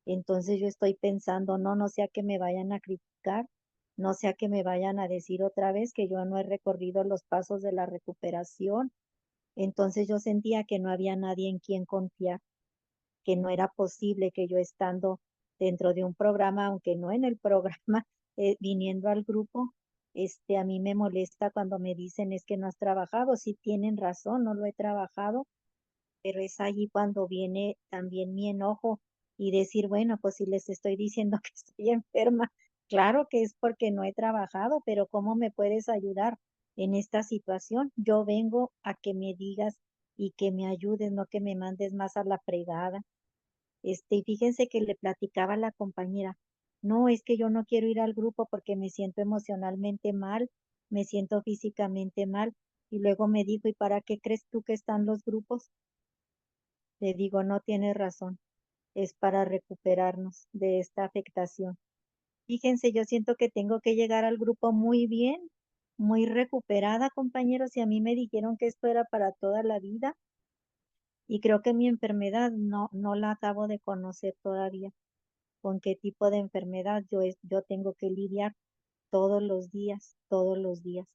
entonces yo estoy pensando, no sea que me vayan a criticar, no sea que me vayan a decir otra vez que yo no he recorrido los pasos de la recuperación. Entonces yo sentía que no había nadie en quien confiar, que no era posible que yo estando dentro de un programa, aunque no en el programa, viniendo al grupo, a mí me molesta cuando me dicen es que no has trabajado. Sí tienen razón, no lo he trabajado, pero es allí cuando viene también mi enojo y decir, bueno, pues si les estoy diciendo que estoy enferma, claro que es porque no he trabajado, pero ¿cómo me puedes ayudar en esta situación? Yo vengo a que me digas y que me ayudes, no que me mandes más a la fregada. Y fíjense que le platicaba a la compañera, no, es que yo no quiero ir al grupo porque me siento emocionalmente mal, me siento físicamente mal. Y luego me dijo, ¿y para qué crees tú que están los grupos? Le digo, no tienes razón, es para recuperarnos de esta afectación. Fíjense, yo siento que tengo que llegar al grupo muy bien, muy recuperada, compañeros, y a mí me dijeron que esto era para toda la vida. Y creo que mi enfermedad no la acabo de conocer todavía. Con qué tipo de enfermedad yo tengo que lidiar todos los días, todos los días.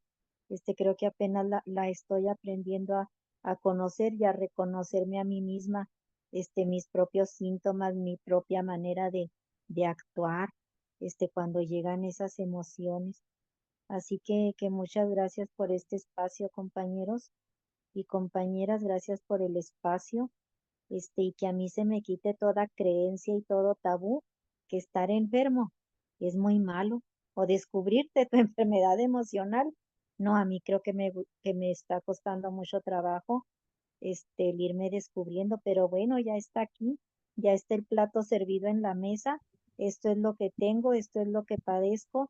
Creo que apenas la estoy aprendiendo a conocer y a reconocerme a mí misma, mis propios síntomas, mi propia manera de actuar, cuando llegan esas emociones. Así que muchas gracias por este espacio, compañeros y compañeras, gracias por el espacio, y que a mí se me quite toda creencia y todo tabú, que estar enfermo es muy malo, o descubrirte tu enfermedad emocional. No, a mí creo que me está costando mucho trabajo, el irme descubriendo, pero bueno, ya está aquí, ya está el plato servido en la mesa, esto es lo que tengo, esto es lo que padezco,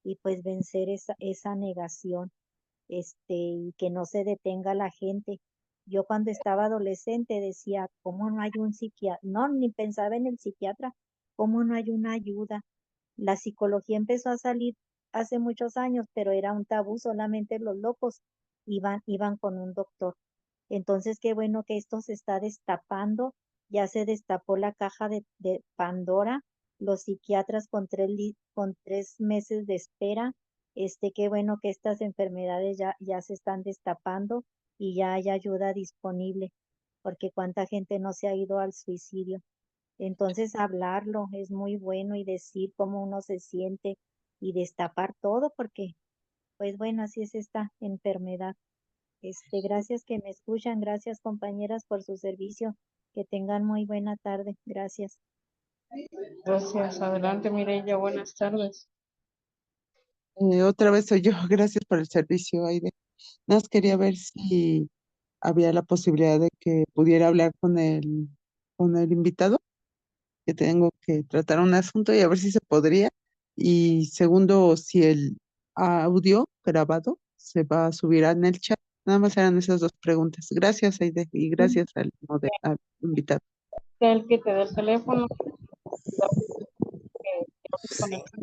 y pues vencer esa negación, y que no se detenga la gente. Yo cuando estaba adolescente decía, ¿cómo no hay un psiquiatra? No, ni pensaba en el psiquiatra, ¿cómo no hay una ayuda? La psicología empezó a salir hace muchos años, pero era un tabú, solamente los locos iban con un doctor. Entonces, qué bueno que esto se está destapando. Ya se destapó la caja de Pandora. Los psiquiatras con con 3 meses de espera. Qué bueno que estas enfermedades ya se están destapando y ya hay ayuda disponible, porque cuánta gente no se ha ido al suicidio. Entonces, hablarlo es muy bueno y decir cómo uno se siente y destapar todo, porque, pues bueno, así es esta enfermedad. Gracias que me escuchan, gracias compañeras por su servicio, que tengan muy buena tarde, gracias. Gracias. Adelante, Mireya. Buenas tardes. Otra vez soy yo. Gracias por el servicio, Aide. Nada más quería ver si había la posibilidad de que pudiera hablar con el invitado, que tengo que tratar un asunto y a ver si se podría. Y segundo, si el audio grabado se va a subir en el chat. Nada más eran esas dos preguntas. Gracias, Aide, y gracias al invitado. El que te dé el teléfono, que conecte,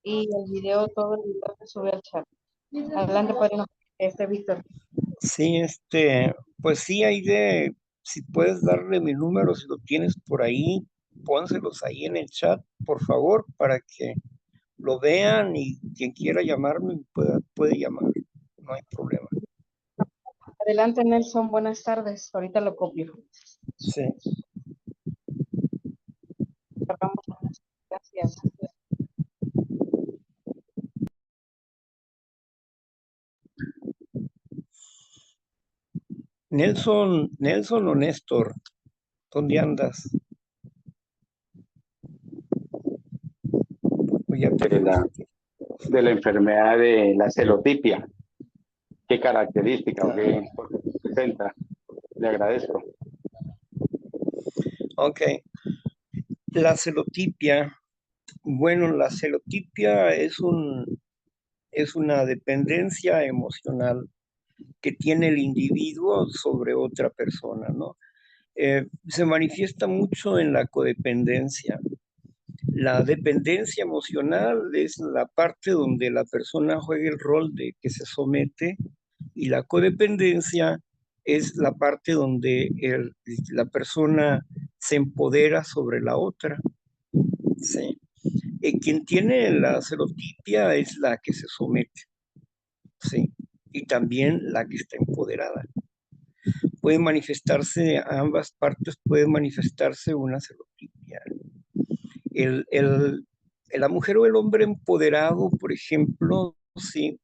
y el video, todo el video se sube al chat. Adelante, padrino. Víctor. Sí, pues sí, Aide, si puedes darle mi número, si lo tienes por ahí, pónselos ahí en el chat, por favor, para que lo vean y quien quiera llamarme puede llamar, no hay problema. Adelante, Nelson. Buenas tardes. Ahorita lo copio. Sí. Gracias. Nelson o Néstor, ¿dónde andas? De la enfermedad de la celotipia. ¿Qué característica o qué presenta? Le agradezco. Ok. La celotipia, bueno, la celotipia es una dependencia emocional que tiene el individuo sobre otra persona, ¿no? Se manifiesta mucho en la codependencia. La dependencia emocional es la parte donde la persona juega el rol de que se somete, y la codependencia es la parte donde la persona se empodera sobre la otra. ¿Sí? Quien tiene la celotipia es la que se somete, ¿sí? Y también la que está empoderada. Puede manifestarse, a ambas partes puede manifestarse una celotipia. La mujer o el hombre empoderado, por ejemplo, sí,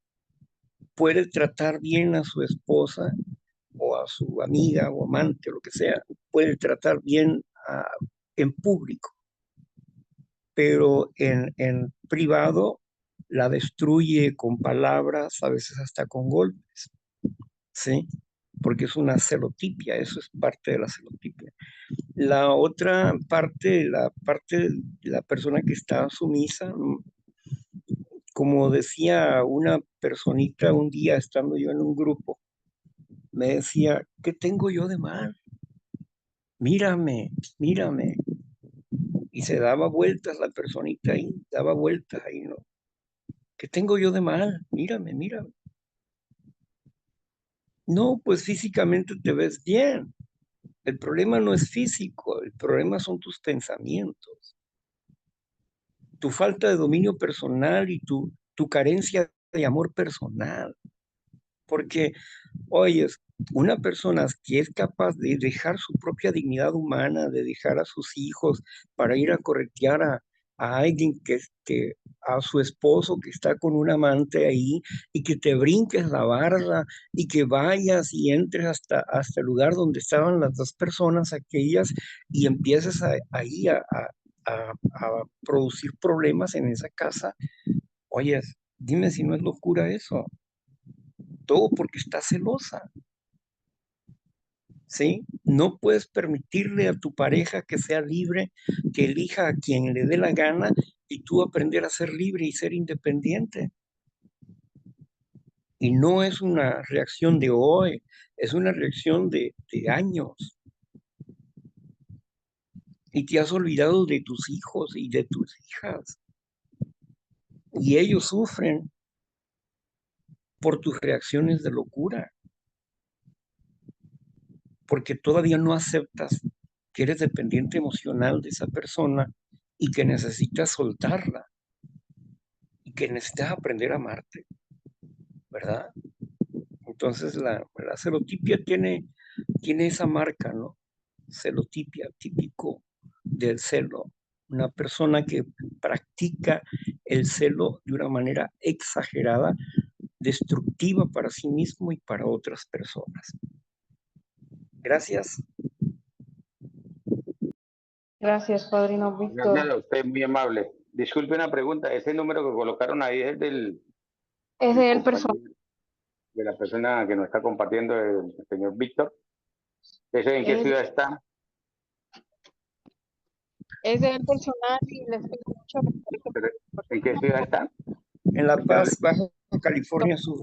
puede tratar bien a su esposa o a su amiga o amante o lo que sea, puede tratar bien en público, pero en privado la destruye con palabras, a veces hasta con golpes, ¿sí? Porque es una celotipia, eso es parte de la celotipia. La otra parte, la parte de la persona que está sumisa, como decía una personita un día estando yo en un grupo, me decía, ¿qué tengo yo de mal? Mírame, mírame. Y se daba vueltas la personita ahí, daba vueltas ahí, ¿no? ¿Qué tengo yo de mal? Mírame, mírame. No, pues físicamente te ves bien. El problema no es físico, el problema son tus pensamientos, tu falta de dominio personal y tu carencia de amor personal. Porque, oye, una persona que es capaz de dejar su propia dignidad humana, de dejar a sus hijos para ir a corretear a alguien a su esposo que está con un amante ahí, y que te brinques la barda y que vayas y entres hasta el lugar donde estaban las dos personas aquellas y empieces ahí a producir problemas en esa casa. Oye, dime si no es locura eso. Todo porque está celosa, ¿sí? No puedes permitirle a tu pareja que sea libre, que elija a quien le dé la gana, y tú aprender a ser libre y ser independiente. Y no es una reacción de hoy, es una reacción de años. Y te has olvidado de tus hijos y de tus hijas. Y ellos sufren por tus reacciones de locura. porque todavía no aceptas que eres dependiente emocional de esa persona y que necesitas soltarla y que necesitas aprender a amarte, ¿verdad? Entonces la celotipia tiene esa marca, ¿no? Celotipia, típico del celo. Una persona que practica el celo de una manera exagerada, destructiva para sí mismo y para otras personas. Gracias. Gracias, padrino Víctor. Gracias a usted, muy amable. Disculpe una pregunta, ese número que colocaron ahí es Es de él compañero, personal. de la persona que nos está compartiendo, el señor Víctor. ¿Ese en qué Es, ciudad está? es de él personal y les pido mucho Pero, ¿en qué ciudad está? En La Paz, Baja California Sur.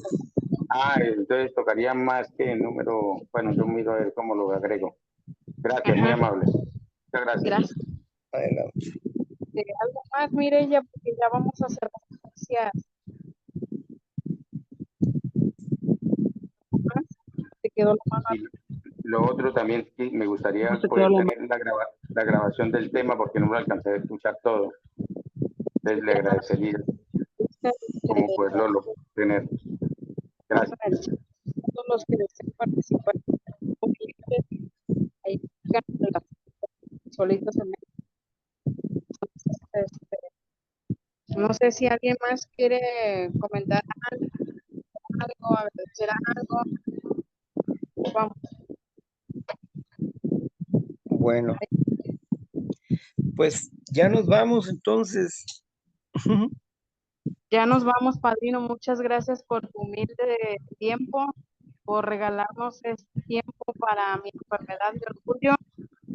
Ah, entonces tocaría más que el número. Bueno, yo miro a ver cómo lo agrego. Gracias, muy amable. Muchas gracias. Gracias. Adelante. Algo más, Mireya, porque ya vamos a hacer gracias. Te quedó la mano. Y lo otro también sí, me gustaría No te poder quedó la tener la grabación del tema porque no lo alcancé a escuchar todo. Entonces le agradecería como poderlo tener. Gracias. Todos los que deseen participar, ahí solitos en no sé si alguien más quiere comentar algo, agradecer algo. Vamos. Bueno, pues ya nos vamos entonces. Ya nos vamos, padrino. Muchas gracias por tu humilde tiempo, por regalarnos este tiempo para mi enfermedad de orgullo.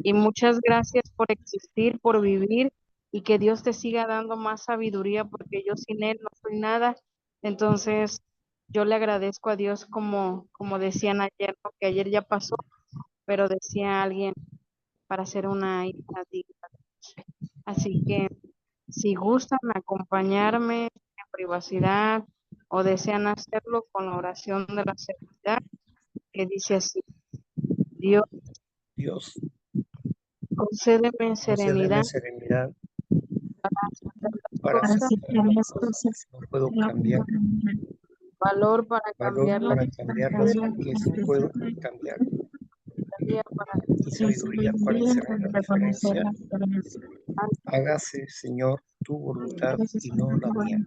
Y muchas gracias por existir, por vivir y que Dios te siga dando más sabiduría porque yo sin Él no soy nada. Entonces, yo le agradezco a Dios como decían ayer, ¿no? Que ayer ya pasó, pero decía alguien para ser una hija digna. Así que si gustan acompañarme en privacidad o desean hacerlo con la oración de la seguridad, que dice así: Dios, concédeme serenidad para cosas, aceptar las cosas que no puedo cambiar, valor para cambiar las que sí puedo cambiar, y sabiduría para hacer la diferencia. Hágase, Señor, tu voluntad y no la mía.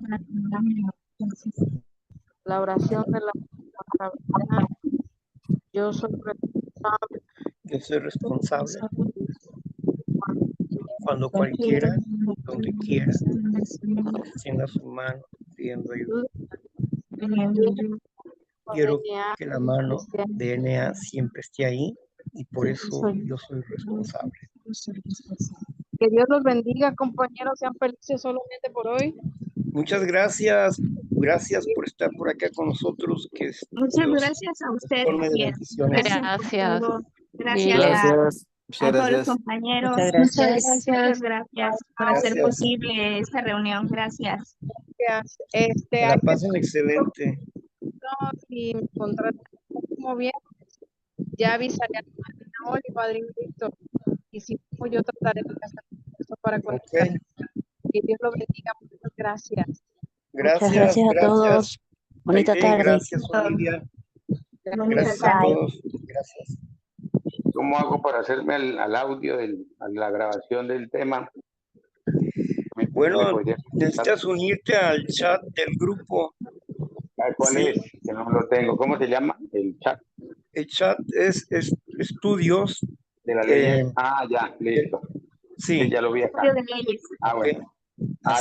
La oración de la responsabilidad. Yo soy responsable. Yo soy responsable cuando cualquiera, donde quiera, extienda su mano pidiendo ayuda. Quiero que la mano de Enea siempre esté ahí y por eso yo soy responsable. Que Dios los bendiga, compañeros, sean felices solamente por hoy. Muchas gracias, gracias por estar por acá con nosotros. Que muchas gracias a usted también. Gracias. Gracias a todos los Gracias. compañeros. Muchas Muchas gracias por hacer posible esta reunión. Gracias. Que la pasen excelente. No, si me contratan como bien, ya avisaré a hoy, padrino Víctor. Y si no, yo trataré de hacer eso para conectar. Que Dios lo bendiga. Muchas gracias. Gracias, gracias a todos. Bonita Aide, tarde. gracias, Olivia. Gracias a todos. Gracias. ¿Cómo hago para hacerme al audio, a la grabación del tema? Bueno, necesitas unirte al chat del grupo. ¿Cuál es? Que no lo tengo. ¿Cómo se llama? El chat. El chat es estudios. De la ley. Ya, listo. Sí. Ya lo vi acá. Bueno.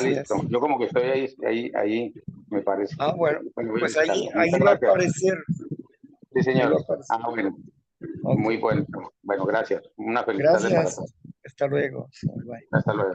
Listo. Yo como que estoy ahí, me parece. Bueno, pues ahí Muchas va a gracias. aparecer. Sí, señor. Bueno. Muy bueno. Bueno, gracias. Una feliz tarde para todos. Hasta luego. Bye. Hasta luego.